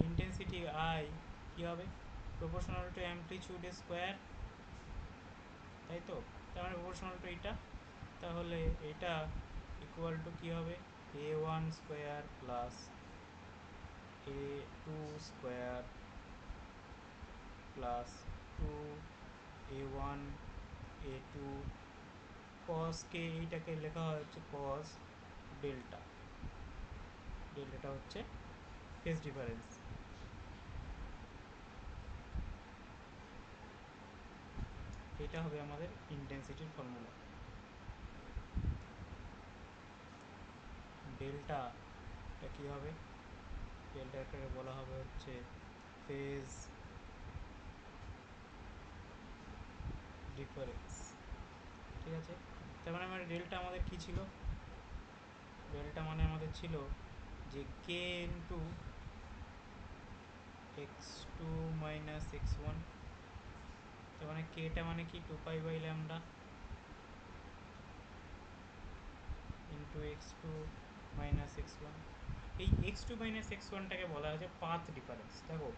S2: ইন্টেন্সিটি আই কী হবে, প্রপোর্শনাল টু অ্যামপ্লিটিউড স্কোয়ার, তাই তো? তার মানে প্রপোর্শনাল টু এইটা, তাহলে এটা ইকুয়াল টু কী হবে, a1 square plus a2 square plus 2 a1 a2 cos কে এইটাকে লেখা হয় হচ্ছে cos ডেল্টা, ডেল্টাটা হচ্ছে ফেজ ডিফারেন্স। এটা হবে আমাদের ইন্টেন্সিটির ফর্মুলা। ডেল্টাটা কী হবে, ডেল্টাটাকে বলা হবে হচ্ছে ফেজ ডিফারেন্স, ঠিক আছে? তার মানে আমার ডেল্টা আমাদের কী ছিল, ডেল্টা মানে আমাদের ছিল যে কে ইন্টু x2 মাইনাস x1, তার মানে কেটা মানে কি 2π/λ ইন্টু x2 মাইনাস x1। এই x2 মাইনাস x1টাকে বলা হচ্ছে পাথ ডিফারেন্স। দেখো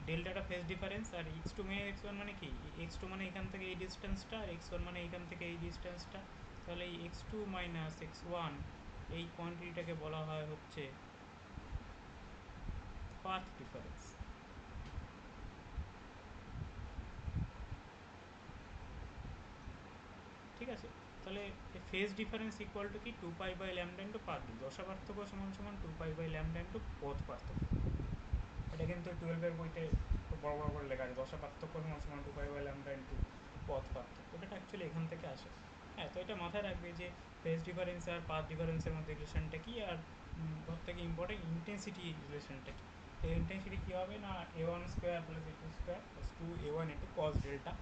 S2: ডেল্টাটা ফেজ ডিফারেন্স, আর x2 মাইনাস x1 মানে কি, x2 মানে এখান থেকে এই ডিস্টেন্সটা, আর x1 মানে এখান থেকে এই ডিস্টেন্সটা। তাহলে এই x2 মাইনাস x1 এই কোয়ান্টিটিটাকে বলা হয় হচ্ছে পাথ ডিফারেন্স। ঠিক আছে, তাহলে ফেজ ডিফারেন্স ইকুয়াল টু কি 2π/λ ইন্টু পাথ, দশা পার্থক্য সমান সমান 2π/λ ইন্টু পথ পার্থক্য। এটা কিন্তু 12-এর বইতে বড় বড় করে লেখা আছে, দশা পার্থক্য সমান সমান 2π/λ ইন্টু পথ পার্থক্য। এটা অ্যাকচুয়ালি এখান থেকে আসে। হ্যাঁ, তো এটা মাথায় রাখবে যে ফেজ ডিফারেন্স আর পাথ ডিফারেন্সের মধ্যে রিলেশনটা কী, আর সব থেকে ইম্পর্টেন্ট ইন্টেন্সিটি রিলেশনটা কী। তো ইন্টেন্সিটি কী হবে না, a1 square plus a2 square plus 2a1 into cos delta.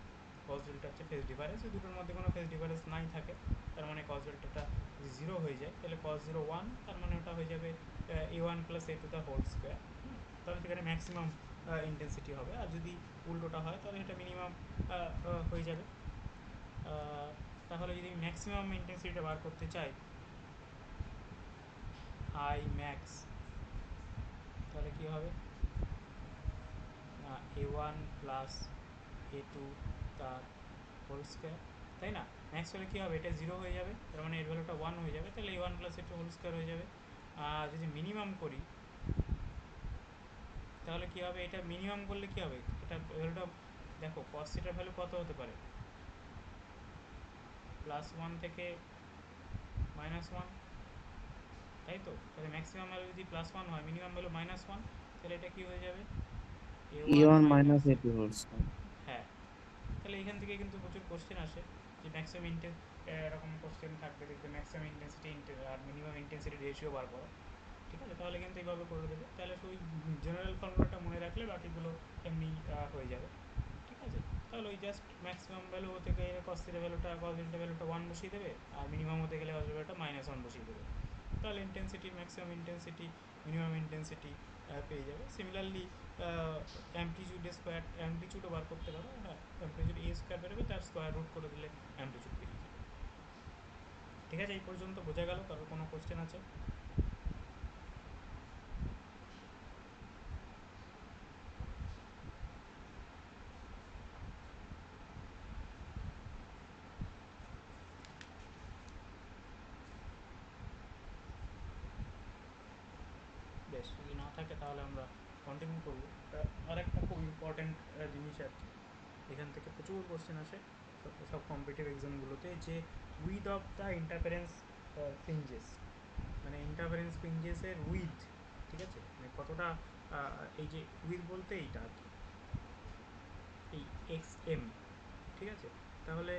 S2: Cos delta হচ্ছে ফেজ ডিফারেন্স, এই দুটোর মধ্যে কোনো ফেজ ডিফারেন্স নাই থাকে, তার মানে কস ডেল্টাটা যদি 0 হয়ে যায় তাহলে cos 0 1, তার মানে ওটা হয়ে যাবে a1 plus a2 the whole square. তাহলে সেখানে ম্যাক্সিমাম ইন্টেন্সিটি হবে, আর যদি উল্টোটা হয় তাহলে এটা মিনিমাম হয়ে যাবে। তাহলে যদি ম্যাক্সিমাম ইন্টেন্সিটিটা বার করতে চাই, আই ম্যাক্স, তাহলে কী হবে না a1 প্লাস a2 তার হোল স্কোয়ার, তাই না? ম্যাক্স হলে কী হবে, এটা 0 হয়ে যাবে, তার মানে এর ভ্যালুটা 1 হয়ে যাবে, তাহলে a1 plus a2 whole square হয়ে যাবে। আর যদি মিনিমাম করি তাহলে কী হবে, এটা মিনিমাম করলে কী হবে, এটা ভ্যালুটা দেখো cos থিটার ভ্যালু কত হতে পারে, +1 থেকে -1, তাই তো? তাহলে ম্যাক্সিমাম ভ্যালু যদি +1 হয়, মিনিমাম ভ্যালু -1, তাহলে এটা কি হয়ে যাবে, a1
S3: e1
S2: minus
S3: minus a2 whole square.
S2: হ্যাঁ। তাহলে এখান থেকে কিন্তু প্রচুর কোশ্চেন আসে যে ম্যাক্সিমাম এরকম কোশ্চেন থাকবে, দেখবে ম্যাক্সিমাম ইন্টেন্সিটি আর মিনিমাম ইন্টেন্সিটি রেশিও বার করো, ঠিক আছে? তাহলে কিন্তু এইভাবে করে দেবে, তাহলে শুধু জেনারেল ফর্মুলাটা মনে রাখলে বাকিগুলো এমনি হয়ে যাবে, ঠিক আছে? তাহলে ওই জাস্ট ম্যাক্সিমাম ভ্যালু হতে গেলে কস থিটা ভ্যালুটা, কস ডেল্টা ভ্যালুটা 1 বসিয়ে দেবে, আর মিনিমাম হতে গেলে কস ভ্যালুটা -1 বসিয়ে দেবে, তাহলে intensity, maximum intensity, minimum intensity পেয়ে যাবে। সিমিলারলি অ্যামপ্লিটিউডের স্কোয়ার, অ্যামপ্লিটিউডও বার করতে পারো, হ্যাঁ, অ্যামপ্লিটিউড এ স্কোয়ার বেরোবে, তার স্কোয়ার রুট করে দিলে অ্যামপ্লিটিউড বেরিয়ে যাবে। ঠিক আছে, এই পর্যন্ত বোঝা গেল? কারোর কোনো কোশ্চেন আছে? বেশ, যদি না থাকে তাহলে আমরা কন্টিনিউ করবো। আরেকটা খুব ইম্পর্ট্যান্ট জিনিস আছে, এখান থেকে প্রচুর কোশ্চেন আসে সব কম্পিটিটিভ এক্সামগুলোতে, যে উইথ অফ দ্য ইন্টারফারেন্স ফ্রিঞ্জেস, মানে ইন্টারফারেন্স ফ্রিঞ্জেসের উইথ, ঠিক আছে? মানে কতটা, এই যে উইথ বলতে এইটা আর কি, এই XM, ঠিক আছে? তাহলে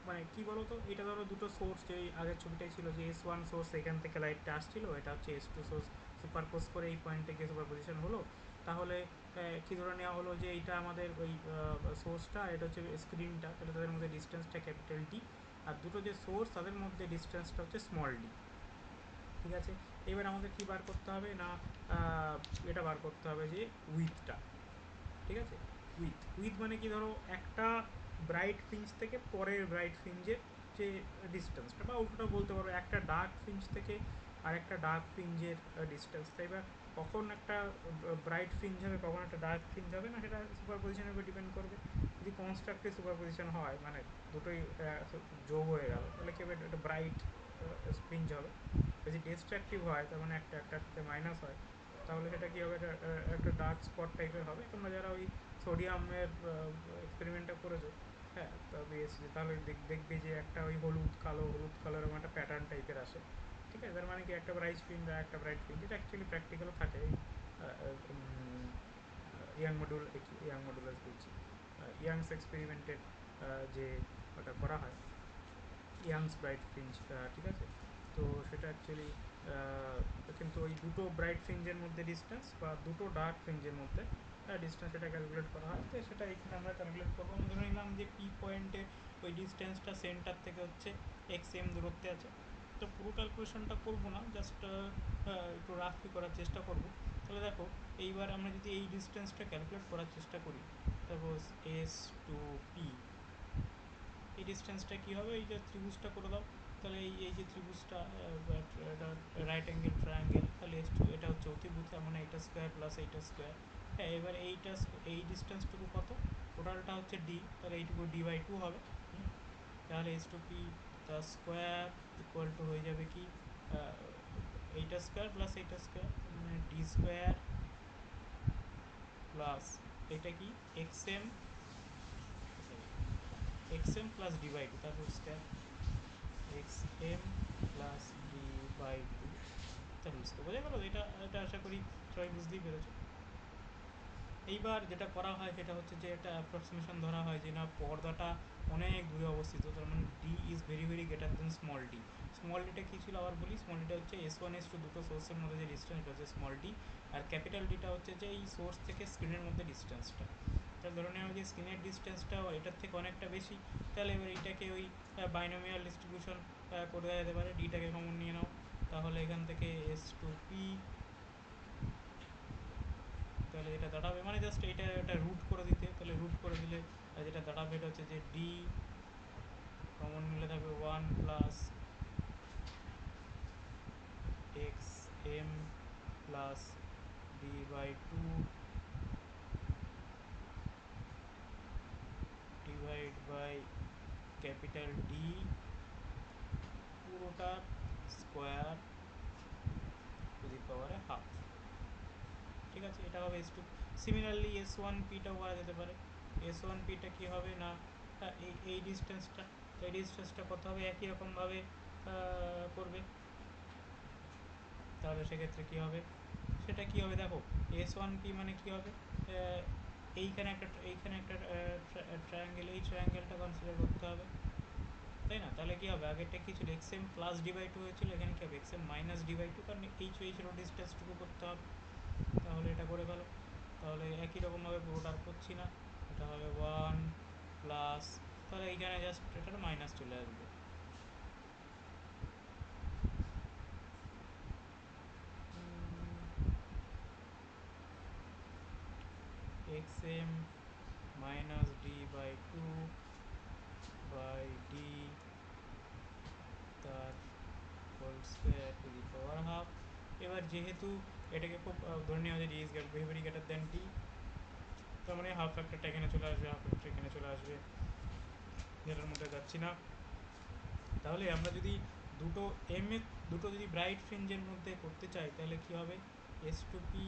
S2: মানে কি বলো তো, এটা ধরো দুটো সোর্স, যে আগের ছবিটাই ছিল যে S1 সোর্স, এখান থেকে লাইটটা আসছিল, এটা হচ্ছে S2 সোর্স সুপারপোজ করে এই পয়েন্টে গিয়ে সুপারপোজিশন হলো। তাহলে কি ধরে নেওয়া হলো যে এইটা আমাদের ওই সোর্সটা, এটা হচ্ছে স্ক্রিনটা, তাহলে তাদের মধ্যে ডিস্টেন্সটা ক্যাপিটাল ডি, আর দুটো যে সোর্স তাদের মধ্যে ডিস্টেন্সটা হচ্ছে স্মল ডি, ঠিক আছে? এবার আমাদের কি বার করতে হবে না, এটা বার করতে হবে যে উইথটা, ঠিক আছে। উইথ মানে কি, ধরো একটা ব্রাইট ফ্রিঞ্জ থেকে পরের ব্রাইট ফ্রিঞ্জের যে ডিস্টেন্সটা, বা উল্টোটা বলতে পারো একটা ডার্ক ফ্রিঞ্জ থেকে আর একটা ডার্ক ফ্রিঞ্জের ডিস্টেন্স। তাই বা কখন একটা ব্রাইট ফ্রিঞ্জ হবে কখন একটা ডার্ক ফ্রিঞ্জ হবে না, সেটা সুপার পজিশনের উপর ডিপেন্ড করবে। যদি কনস্ট্রাক্টিভ সুপার পজিশন হয়, মানে দুটোই যোগ হয়ে গেল, তাহলে কি হবে, একটা ব্রাইট ফ্রিঞ্জ হবে। যদি ডিস্ট্রাকটিভ হয়, তার মানে একটা একটার সাথে মাইনাস হয়, তাহলে সেটা কী হবে, একটা ডার্ক স্পট টাইপের হবে। তোমরা যারা ওই সোডিয়ামের এক্সপেরিমেন্টটা করেছো, হ্যাঁ, তবে তাহলে দেখবে যে একটা ওই হলুদ কালো এরকম একটা প্যাটার্ন টাইপের আসে। ঠিক আছে, তার মানে কি একটা ব্রাইট ফিল্ম আর একটা ব্রাইট ফিল্ম, যেটা অ্যাকচুয়ালি প্র্যাকটিক্যালও থাকে এই ইয়াং মডুলাস বলছি, ইয়াংস এক্সপেরিমেন্টের যে ওটা করা হয়, ইয়াংস ব্রাইট ফ্রিঞ্জ, ঠিক আছে। তো সেটা অ্যাকচুয়ালি কিন্তু ওই দুটো ব্রাইট ফ্রিঞ্জের মধ্যে ডিস্টেন্স বা দুটো ডার্ক ফ্রিঞ্জের মধ্যে ডিস্টেন্স, সেটা ক্যালকুলেট করা হয়। তো সেটা এখানে আমরা ক্যালকুলেট করবো। আমরা ধরে নিলাম যে পি পয়েন্টে ওই ডিস্টেন্সটা সেন্টার থেকে হচ্ছে এক্স এম দূরত্বে আছে। তো পুরো ক্যালকুলেশনটা করবো না, জাস্ট একটু রাফলি করার চেষ্টা করব। তাহলে দেখো, এইবার আমরা যদি এই ডিস্টেন্সটা ক্যালকুলেট করার চেষ্টা করি, সাপোজ এস টু পি, এই ডিস্টেন্সটা কী হবে, এই যে ত্রিভুজটা করে দাও, তাহলে এই যে ত্রিভুজটা রাইট অ্যাঙ্গেল ট্রায়াঙ্গেল, তাহলে এটা হচ্ছে অতিভুজ, মানে এইটা স্কোয়ার প্লাস এইটা স্কোয়ার। হ্যাঁ, এবার এই ডিস্টেন্সটুকু কত, টোটালটা হচ্ছে ডি, তাহলে এইটুকু ডি বাই টু হবে। তাহলে S two P the square equal to হয়ে যাবে কি, এইটা স্কোয়ার প্লাস এইটা স্কোয়ার, মানে ডি স্কোয়ার প্লাস এটা কি x m plus d by two, তারপর square x m plus d by two, তার বুঝতে বোঝা গেল। এটা এটা আশা করি সবাই বুঝতেই পেরেছো। এইবার যেটা করা হয় সেটা হচ্ছে যে একটা অ্যাপ্রক্সিমেশন ধরা হয় যে না, পর্দাটা অনেক দূরে অবস্থিত, তার মানে D is very very greater than small d. Small ডিটা কী ছিল আবার বলি, স্মল ডিটা হচ্ছে এস ওয়ান এস টু দুটো সোর্সের মধ্যে যে ডিস্টেন্স, এটা হচ্ছে স্মল ডি। আর ক্যাপিটাল ডিটা হচ্ছে যে এই সোর্স থেকে স্ক্রিনের মধ্যে ডিস্টেন্সটা। তাহলে ধরে নেওয়া যে স্ক্রিনের ডিস্টেন্সটা এটার থেকে অনেকটা বেশি, তাহলে এবার এইটাকে ওই বাইনোমিয়াল ডিস্ট্রিবিউশন করে দেওয়া যেতে পারে। ডিটাকে কমন নিয়ে নাও, তাহলে এখান থেকে এস টু পি, তাহলে এটা দাঁড়াবে, মানে জাস্ট এটা রুট করে দিতে, তাহলে রুট করে দিলে যেটা দাঁড়াবে এটা হচ্ছে যে ডি কমন নিলে থাকবে one plus x m plus d by two divide by capital D পুরোটার স্কোয়ার টু দি পাওয়ারে হাফ। ঠিক আছে, এটা হবে S two. Similarly S one পিটাও করা যেতে পারে। এস ওয়ান পিটা কী হবে না, এই ডিস্টেন্সটা, তো এই ডিস্টেন্সটা কত হবে, একই রকমভাবে করবে। তাহলে সেক্ষেত্রে কী হবে, সেটা কী হবে দেখো, এস ওয়ান পি মানে কী হবে, এইখানে একটা ট্রায়াঙ্গেল, এই ট্রায়াঙ্গেলটা কনসিডার করতে হবে, তাই না। তাহলে কী হবে, আগেরটা কী ছিল, x m plus d by two হয়েছিল, এখানে কী হবে x m minus d by two, কারণ এই ছিল ডিস্টেন্সটুকু করতে হবে। তাহলে এটা করে ফেলো, তাহলে একই রকমভাবে পুরোটা করছি না, এটা হবে ওয়ান প্লাস, তাহলে এইখানে জাস্ট এটার মাইনাস চলে আসবে, x m minus d by two by D তার whole square to the power half. এবার যেহেতু এটাকে খুব ধরে নেওয়া যায় D is very very greater than t, তার মানে হাফ ফ্যাক্টরটা এখানে চলে আসবে, হাফ ফ্যাক্টর এখানে চলে আসবে, যেটার মধ্যে যাচ্ছি না। তাহলে আমরা যদি দুটো যদি ব্রাইট ফ্রিঞ্জের মধ্যে করতে চাই, তাহলে কী হবে, S two P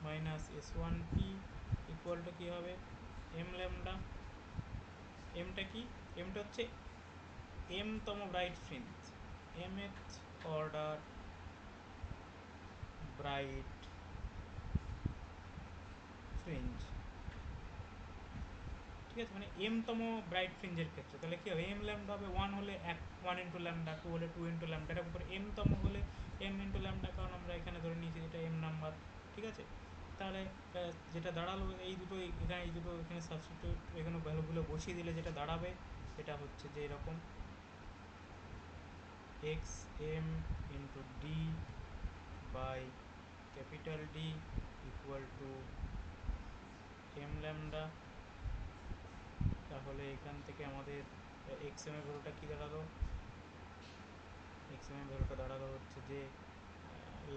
S2: minus S one P equal to কী হবে, এম ল্যামডা। এমটা কি, এমটা হচ্ছে এমতম bright fringe, mth order bright fringe. ঠিক আছে, মানে এমতম ব্রাইট ফ্রিঞ্জের ক্ষেত্রে তাহলে কী হবে, এম ল্যামডা হবে ওয়ান হলে ওয়ান ইন্টু ল্যামডা, টু হলে টু ইন্টু ল্যামডা, এরকম করে এমতম হলে এম ইন্টু ল্যামডা, কারণ আমরা এখানে ধরে নিয়েছি যেটা এম নাম্বার। ঠিক আছে, তাহলে যেটা দাঁড়ালো এই দুটো এখানে সাবস্টিটিউট, এখানে ভ্যালুগুলো বসিয়ে দিলে যেটা দাঁড়াবে এটা হচ্ছে যে এরকম x m into d by capital d equal to m lambda, তাহলে এখান থেকে আমাদের এক্স এম এর ভ্যালুটা কী দাঁড়ালো? এক্স এম এর ভ্যালুটা দাঁড়ালো হচ্ছে যে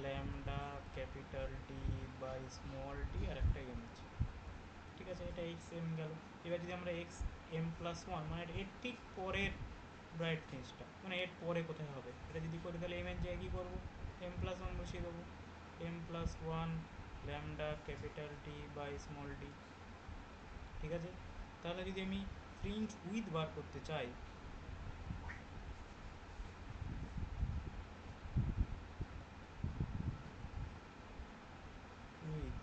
S2: lambda capital D by small d আর একটা এম আছে, ঠিক আছে, এটা এক্স এম গেল। এবার যদি আমরা এক্স এম প্লাস ওয়ান মানে এর ঠিক পরের ব্রাইট ফ্রিঞ্জটা, মানে এর পরে কোথায় হবে এটা যদি করি, তাহলে এম এর জায়গায় কী করবো, এম প্লাস ওয়ান বসিয়ে দেবো, m plus one lambda capital D by small d, ঠিক আছে। তাহলে যদি আমি ফ্রিঞ্জ উইথ বার করতে চাই, উইথ,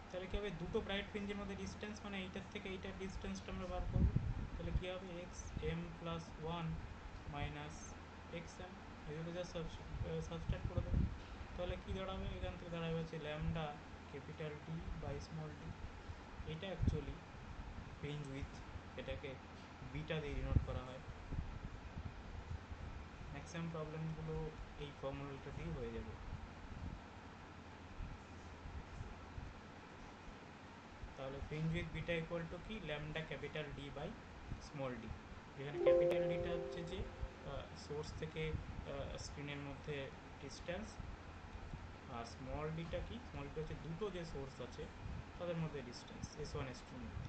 S2: তাহলে কী হবে, দুটো ব্রাইট ফ্রিঞ্জের মধ্যে ডিস্টেন্স মানে এইটার থেকে এইটার ডিস্টেন্সটা আমরা বার করবো, তাহলে কী হবে x m plus one minus x m, এই দুটো যা সাবস্ট্রাক্ট করে দেবো, তাহলে কী দাঁড়াবে, এখান থেকে দাঁড়াবে হচ্ছে lambda capital D by small d. এটা অ্যাকচুয়ালি ফ্রিঞ্জ উইথ, এটাকে বিটা দিয়ে ডিনোট করা হয়। ম্যাক্সিমাম প্রবলেমগুলো এই ফর্মুলাটা দিয়ে হয়ে যাবে। তাহলে fringe with beta equal to কি, lambda capital D by small d, যেখানে ক্যাপিটাল ডিটা হচ্ছে যে সোর্স থেকে স্ক্রিনের মধ্যে ডিস্ট্যান্স, আর স্মল ডিটা কি, স্মল ডিটা হচ্ছে দুটো যে সোর্স আছে তাদের মধ্যে ডিস্টেন্স এস ওয়ান এস টুর মধ্যে।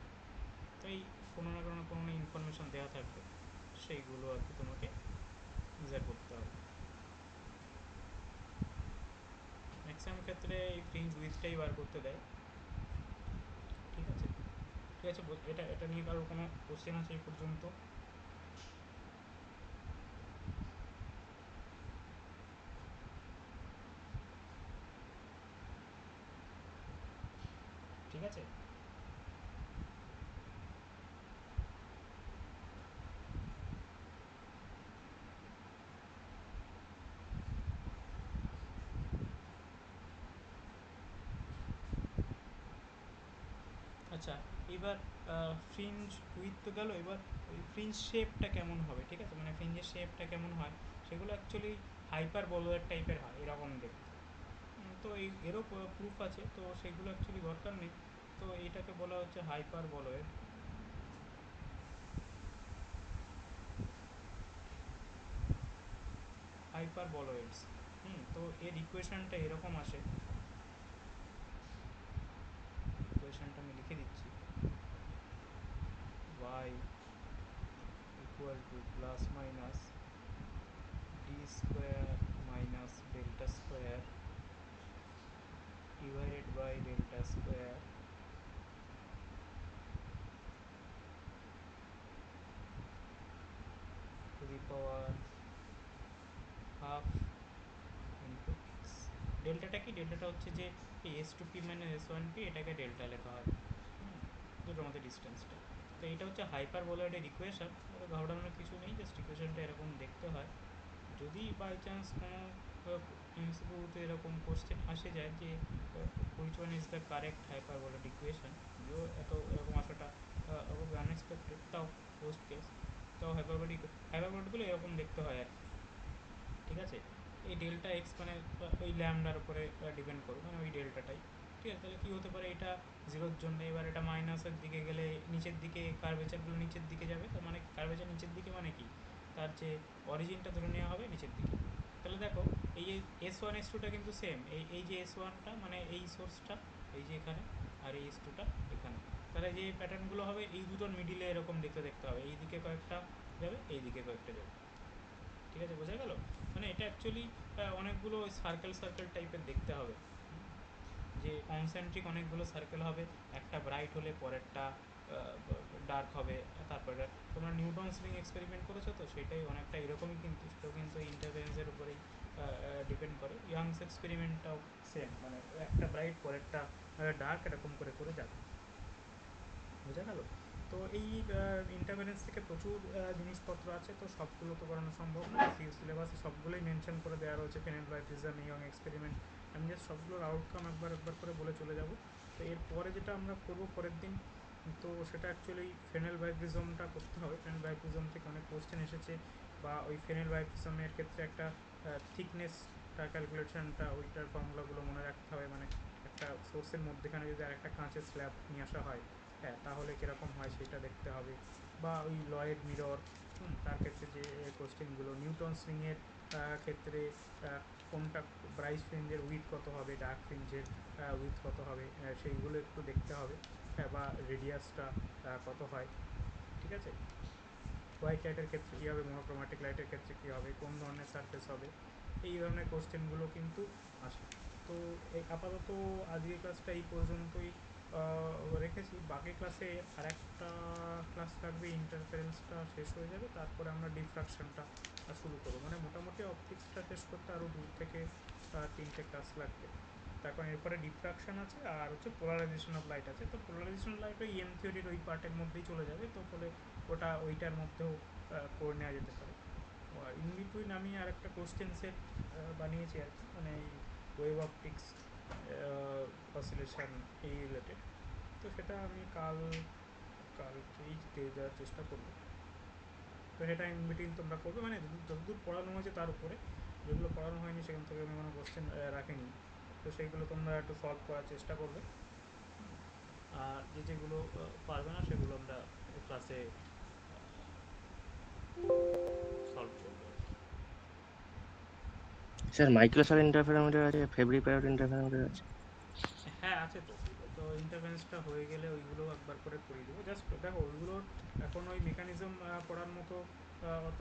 S2: তাই কোনো না কোনো ইনফরমেশান দেওয়া থাকবে, সেইগুলো আর কি তোমাকে মেজার করতে হবে। ম্যাক্সিমাম ক্ষেত্রে এই ফ্রিঞ্জ উইথটাই বার করতে দেয়, ঠিক আছে। ঠিক আছে, এটা এটা নিয়ে কারোর কোনো কোশ্চেন আছে এই পর্যন্ত? ঠিক আছে, আচ্ছা। এবার ফ্রিঞ্জ উইথ তো গেল, এবার ওই ফ্রিঞ্জ শেপটা কেমন হবে, ঠিক আছে, মানে ফ্রিঞ্জের শেপটা কেমন হয়, সেগুলো অ্যাকচুয়ালি হাইপার বলোয়ার টাইপের হয় এরকম দেখতে। তো এরও প্রুফ আছে, তো সেগুলো অ্যাকচুয়ালি দরকার নেই। তো এইটাকে বলা হচ্ছে হাইপার বলয়েড। হাইপার বলয়েডস, তো এর ইকুয়েশনটা এরকম আসে, ইকুয়েশনটা আমি লিখে দিচ্ছি, y equal to plus minus D square minus delta square divided by delta square to the power half into x. ডেল্টাটা কি, ডেল্টাটা হচ্ছে যে এই S two P minus S one P, এটাকে ডেল্টা লেখা হয়, দুটোর মধ্যে ডিস্টেন্সটা। তো এটা হচ্ছে হাইপার বলয়েডের ইকুয়েশন, এটা ঘাবড়ানোর কিছু নেই, জাস্ট ইকুয়েশনটা এরকম দেখতে হয়। যদি বাই চান্স কোনো এমসিকিউতে এরকম কোশ্চেন আসে যায় যে which one is the correct hyperboloid equation, যদিও এরকম আসাটা আনএক্সপেক্টেড, তাও পোস্ট কেস, তাও হাইপারবলিকগুলো এরকম দেখতে হয় আর কি, ঠিক আছে। এই ডেল্টা এক্স মানে ওই ল্যামডার উপরে ডিপেন্ড করবে, মানে ওই ডেল্টাটাই, ঠিক আছে। তাহলে কী হতে পারে, এটা জিরোর জন্য, এবার এটা মাইনাসের দিকে গেলে নিচের দিকে কার্ভেচারগুলো নিচের দিকে যাবে, তার মানে কার্ভেচার নিচের দিকে মানে কি, তার যে অরিজিনটা ধরে নেওয়া হবে নিচের দিকে। তাহলে দেখো এই যে এস ওয়ান এস টুটা কিন্তু সেম, এই যে এস ওয়ানটা মানে এই সোর্সটা এই যে এখানে, আর এই এস টুটা এখানে, তাহলে যে প্যাটার্নগুলো হবে এই দুটোর মিডিলে এরকম দেখতে দেখতে হবে, এই দিকে কয়েকটা যাবে, এই দিকে কয়েকটা যাবে, ঠিক আছে, বোঝা গেল। মানে এটা অ্যাকচুয়ালি অনেকগুলো সার্কেল সার্কেল টাইপের দেখতে হবে, যে কনসেন্ট্রিক অনেকগুলো সার্কেল হবে, একটা ব্রাইট হলে পরেরটা ডার্ক হবে, তারপরে তোমরা নিউটনস রিং এক্সপেরিমেন্ট করেছো, তো সেটাই অনেকটা এরকমই, কিন্তু সেটাও কিন্তু এই ইন্টারফারেন্সের উপরেই ডিপেন্ড করে। ইয়াংস এক্সপেরিমেন্টটাও সেম, মানে একটা ব্রাইট পরেরটা ডার্ক এরকম করে করে যাবে, বোঝা গেল। তো এই ইন্টারফারেন্স থেকে প্রচুর জিনিসপত্র আছে, তো সবগুলো তো করানো সম্ভব না, সিলেবাসে সবগুলোই মেনশন করে দেওয়া রয়েছে, ফেনেল বায়োপ্রিজম, ইয়ং এক্সপেরিমেন্ট। আমি জাস্ট সবগুলোর আউটকাম একবার একবার করে বলে চলে যাব। তো এরপরে যেটা আমরা করব পরের দিন, তো সেটা অ্যাকচুয়ালি ফেনেল বায়োপ্রিজমটা করতে হবে। ফেনেল বায়োপ্রিজম থেকে অনেক কোশ্চেন এসেছে, বা ওই ফেনেল বায়োপ্রিজমের ক্ষেত্রে একটা থিকনেসটা ক্যালকুলেশনটা, ওইটার ফর্মুলাগুলো মনে রাখতে হবে, মানে একটা সোর্সের মধ্যেখানে যদি আরেকটা কাঁচের স্ল্যাব নিয়ে আসা হয়, হ্যাঁ, তাহলে কীরকম হয় সেটা দেখতে হবে। বা ওই লয়েড মিরর, তার ক্ষেত্রে যে কোশ্চেনগুলো, নিউটন সুইংয়ের ক্ষেত্রে কোনটা ব্রাইট ফ্রিঞ্জের উইথ কত হবে, ডার্ক ফ্রিঞ্জের উইথ কত হবে, সেইগুলো একটু দেখতে হবে। হ্যাঁ, বা রেডিয়াসটা কত হয়, ঠিক আছে। হোয়াইট লাইটের ক্ষেত্রে কী হবে, মনোক্রোম্যাটিক লাইটের ক্ষেত্রে কী হবে, কোন ধরনের সারফেস হবে, এই ধরনের কোশ্চেনগুলো কিন্তু আসে। তো এই আপাতত আজকের ক্লাসটা এই পর্যন্তই রেখেছি। বাকি ক্লাসে আরেকটা ক্লাস থাকবে, ইন্টারফারেন্সটা শেষ হয়ে যাবে, তারপরে আমরা ডিফ্রাকশনটা শুরু করবো। মানে মোটামুটি অপটিক্সটা শেষ করতে আরও 2 থেকে 3টে ক্লাস লাগবে। তারপর এরপরে ডিফ্রাকশন আছে, আর হচ্ছে পোলারাইজেশন অফ লাইট আছে। তো পোলারাইজেশন অফ লাইট ওই এম থিওরির ওই পার্টের মধ্যেই চলে যাবে, তো ফলে ওইটার মধ্যেও করে নেওয়া যেতে পারে। ইন বিটুইন আমি আর একটা কোশ্চেন সেট বানিয়েছি আর কি, মানে এই ওয়েভ অপটিক্স অসিলেশন এই রিলেটেড। তো সেটা আমি কালকেই দিয়ে দেওয়ার চেষ্টা করবো। তো সেটা ইন বিটুইন তোমরা করবে, মানে যতদূর পড়ানো হয়েছে তার উপরে। যেগুলো পড়ানো হয়নি সেখান থেকে আমি কোনো কোশ্চেন রাখিনি, তো সেইগুলো তোমরা একটু সলভ করার চেষ্টা করবে। আর যেগুলো পারবে না সেগুলো আমরা ক্লাসে সলভ করবো।
S5: স্যার মাইক্রোসফট ইন্টারফেরোমিটার আছে, ফেব্রি প্যারট ইন্টারফেরোমিটার আছে।
S2: হ্যাঁ, আছে তো। তো ইন্টারফারেন্সটা হয়ে গেলে ওইগুলো একবার করে করিয়ে দেবো। জাস্ট দেখো, ওইগুলোর এখন ওই মেকানিজম পড়ার মতো অত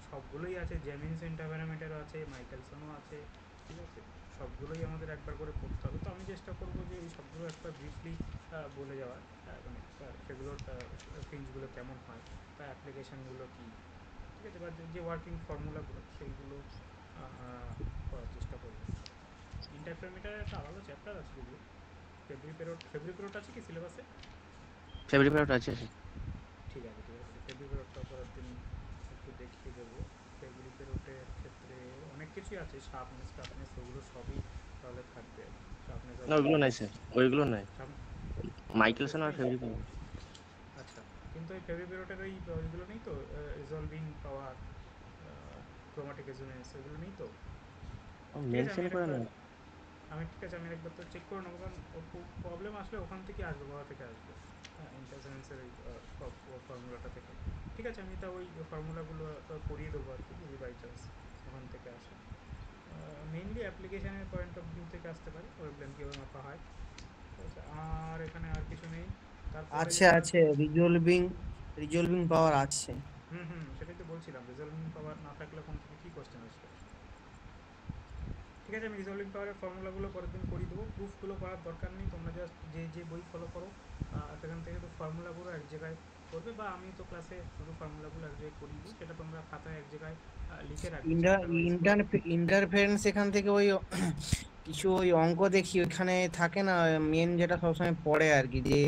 S2: সবগুলোই আছে। জেমিনস ইন্টারফেরোমিটারও আছে, মাইকেলসনও আছে, ঠিক আছে। সবগুলোই আমাদের একবার করে পড়তে হবে। তো আমি চেষ্টা করবো যে ওই সবগুলো একবার ব্রিফলি বলে যাওয়ার, মানে সেগুলোর ফিল্ডসগুলো কেমন হয় বা অ্যাপ্লিকেশানগুলো কী, ঠিক আছে, বা যে ওয়ার্কিং ফর্মুলাগুলো সেইগুলো করার চেষ্টা করবো। ইন্টারফেরোমিটারের একটা আলাদা চ্যাপ্টার আছে যদিও। ফেব্রি পেরোট আছে কি সিলেবাসে?
S5: ফেব্রি প্যারট আছে স্যার।
S2: ঠিক আছে, ঠিক আছে। ফেব্রি পেরোটটা পরের দিন একটু দেখিয়ে দেবো। ফেব্রি পেরোটের ক্ষেত্রে অনেক কিছুই আছে, শার্পনেস টার্পনেস ওগুলো সবই তাহলে থাকবে। শার্পনেস অফ
S5: না ওইগুলো নাই
S2: লাইট,
S5: স্যার, ওইগুলো নাই।
S2: শার্পনেস
S5: মাইকেলসন আর
S2: নেই।
S5: ফেব্রি প্যারট।
S2: আচ্ছা, কিন্তু ওই ফেব্রি পেরোটের ওইগুলো নেই তো, রিজলভিং পাওয়ার, ক্রোমাটিক রেজোনেন্স ওইগুলো নেই তো? ঠিক আছে,
S5: মেনশন করে না।
S2: ঠিক আছে, আমি একবার তো চেক করে নেবো, কারণ প্রবলেম আসলে ওখান থেকে আসবে, কোথা থেকে আসবে, হ্যাঁ, ইন্টারফারেন্সের ওই ফর্মুলাটা থেকে। ঠিক আছে, আমি তা ওই ফর্মুলাগুলো করিয়ে দেবো আর কি, যদি বাই চান্স ওখান থেকে আসে। মেইনলি অ্যাপ্লিকেশানের পয়েন্ট অফ ভিউ থেকে আসতে পারে, ওয়েভলেন্থ কীভাবে মাপা হয়, ঠিক আছে। আর এখানে আর কিছু নেই। তারপরে
S3: আছে
S2: যেটা,
S3: আছে রিজলভিং রিজলভিং পাওয়ার আছে।
S2: সেটাই তো বলছিলাম, রিজলভিং পাওয়ার না থাকলে ওখান থেকে কী কোশ্চেন আসবে। ঠিক আছে, আমি রিজলভিং পাওয়ারের ফর্মুলাগুলো পরের দিন করিয়ে দেবো। প্রুফগুলো করার দরকার নেই, তোমরা জাস্ট যে বই ফলো করো সেখান থেকে তো ফর্মুলাগুলো এক জায়গায় করবে, বা আমি তো ক্লাসে শুধু ফর্মুলাগুলো এক জায়গায় করিয়ে দিই, সেটা তোমরা খাতায় এক জায়গায় লিখে রাখবে চ্যাপ্টার ওয়াইজ করে।
S3: ইন্টারফারেন্স এখান থেকে ওই কিছু ওই অঙ্ক দেখি ওইখানে থাকে না, মেন যেটা সবসময় পড়ে আর কি, যে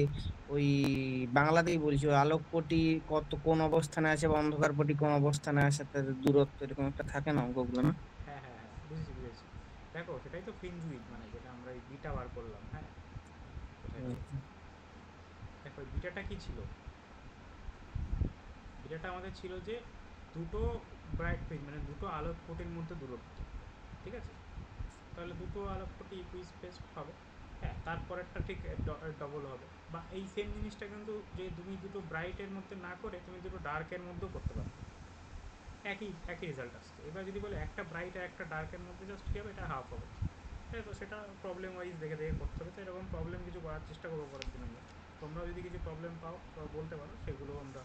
S3: ওই বাংলাতেই বলছি, ওই আলোকপটি কোন অবস্থানে আছে বা অন্ধকার পটি কোন অবস্থানে আছে, তাদের দূরত্ব এরকম একটা থাকে না অঙ্কগুলো, না?
S2: হ্যাঁ, হ্যাঁ, হ্যাঁ, বুঝেছি। দেখো, সেটাই তো ফ্রিঞ্জ উইথ, মানে যেটা আমরা এই বিটা বার করলাম, হ্যাঁ, কোথায় গেল?
S3: হুম।
S2: দেখো, এই বিটাটা কী ছিল? বিটাটা আমাদের ছিল যে দুটো ব্রাইট ফ্রিঞ্জ, মানে দুটো আলোকপটির মধ্যে দূরত্ব, ঠিক আছে। তাহলে দুটো আলোকপটি ইকুইস্পেসড হবে, হ্যাঁ, তারপরেরটা ঠিক ডবল হবে। বা এই সেম জিনিসটা কিন্তু যে তুমি দুটো ব্রাইটের মধ্যে না করে তুমি দুটো ডার্কের মধ্যেও করতে পারো, একই একই রেজাল্ট আসছে। এবার যদি বলে একটা ব্রাইট আর একটা ডার্কের মধ্যে জাস্ট কী হবে, এটা হাফ হবে, হ্যাঁ। তো সেটা প্রবলেম ওয়াইজ দেখে দেখে করতে হবে। তো এরকম প্রবলেম কিছু করার চেষ্টা করবো পরের দিন আমরা। তোমরাও যদি কিছু প্রবলেম পাও বলতে পারো, সেগুলো আমরা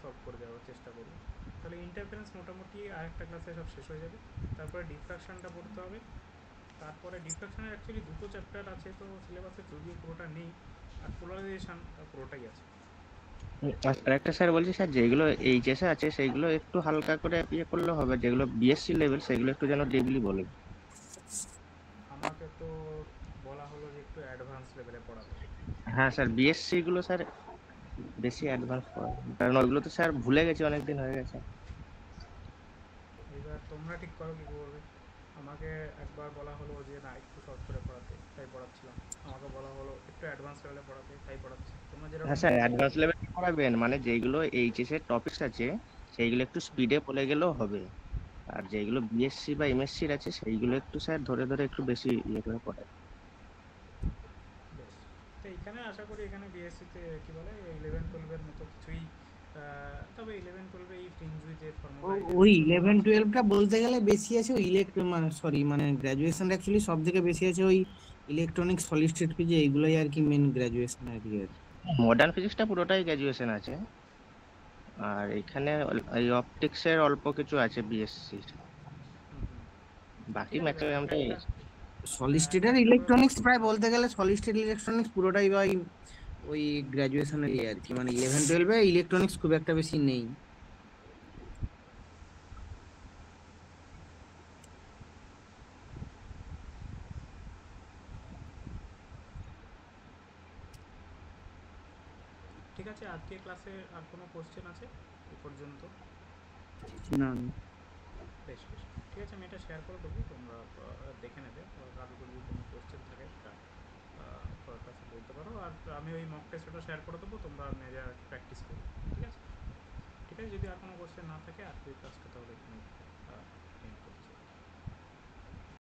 S2: সলভ করে দেওয়ার চেষ্টা করবো। তাহলে ইন্টারফারেন্স মোটামুটি আরেকটা ক্লাসে সব শেষ হয়ে যাবে। তারপরে ডিফ্রাকশানটা পড়তে হবে। তারপরে ডিফ্রাকশানের অ্যাকচুয়ালি দুটো চ্যাপ্টার আছে, তো সিলেবাসে যদিও পুরোটা নেই। আর পোলারাইজেশন পুরোটাই আছে।
S5: আর একটা স্যার বলছি স্যার, যেগুলো এইচএসে আছে সেইগুলো একটু হালকা করে ইয়ে করলে হবে, যেগুলো বিএসসি লেভেল সেগুলো একটু যেন ডিপলি বলে।
S2: আমাকে তো বলা হলো যে একটু অ্যাডভান্স লেভেলে পড়াবে।
S5: হ্যাঁ স্যার, বিএসসি গুলো স্যার বেশি অ্যাডভান্স পড়ে, কারণ ওইগুলো তো স্যার ভুলে গেছি, অনেকদিন হয়ে গেছে।
S2: এবার তোমরা ঠিক করো কী করবে। আমাকে একবার বলা হলো যে না, একটু শর্ট করে পড়াতে, তাই পড়াচ্ছিলাম। আমাকে বলা হলো একটু অ্যাডভান্স লেভেলে পড়াতে, তাই পড়াচ্ছি। তোমরা
S5: হ্যাঁ
S2: যেরকম
S5: স্যার,
S2: বলছো।
S5: অ্যাডভান্স লেভেল পড়াবেন, মানে যেগুলো এইচএস এর টপিকস আছে সেইগুলো একটু স্পিডে বলে গেলেও হবে। আর যেগুলো বিএসসি বা এমএসসির আছে সেইগুলো একটু স্যার ধরে ধরে একটু বেশি ইয়ে করে পড়ায়।
S2: এখানে আশা করি এখানে বিএসসিতে কি বলে 11-12 মতো কিছুই তবে 11-12 এই ফ্রিঞ্জুই যে ফর্মুলা
S3: ওই 11-12টা বলতে গেলে বেশি আছে ওই মানে সরি মানে গ্রাজুয়েশন অ্যাকচুয়ালি সব থেকে বেশি আছে ওই ইলেকট্রনিক সলিড স্টেট ফিজিক্স এইগুলোই আর কি মেন গ্রাজুয়েশন আর কি।
S5: মডার্ন ফিজিক্সটা পুরোটাই গ্র্যাজুয়েশন আছে, আর এখানে এই অপটিক্সের অল্প কিছু আছে বিএসসি, বাকি
S2: ঠিক আছে
S5: ম্যাক্সিমামটাই
S3: সলিড স্টেট আর
S2: একটা
S3: ইলেকট্রনিক্স প্রায় বলতে গেলে সলিড স্টেট ইলেকট্রনিক্স পুরোটাই ভাই ওই গ্রাজুয়েশনের আর কি, মানে 11-12-এ ইলেকট্রনিক্স খুব একটা বেশি নেই।
S2: ঠিক আছে, আজকে ক্লাসে আর কোনো কোশ্চেন আছে এ পর্যন্ত?
S3: না
S2: বেশ বেশ, ঠিক আছে, আমি এটা শেয়ার করে দেবো, তোমরা দেখে নেবে। কারোর যদি কোনো কোশ্চেন থাকে সেটা পরের ক্লাসে বলতে পারো, আর আমি ওই মক টেস্টটা শেয়ার করে দেবো, তোমরা নিজেরা প্র্যাকটিস করো। ঠিক আছে ঠিক আছে, যদি আর কোনো কোশ্চেন না থাকে আজকে ক্লাসটা তাহলে এখানে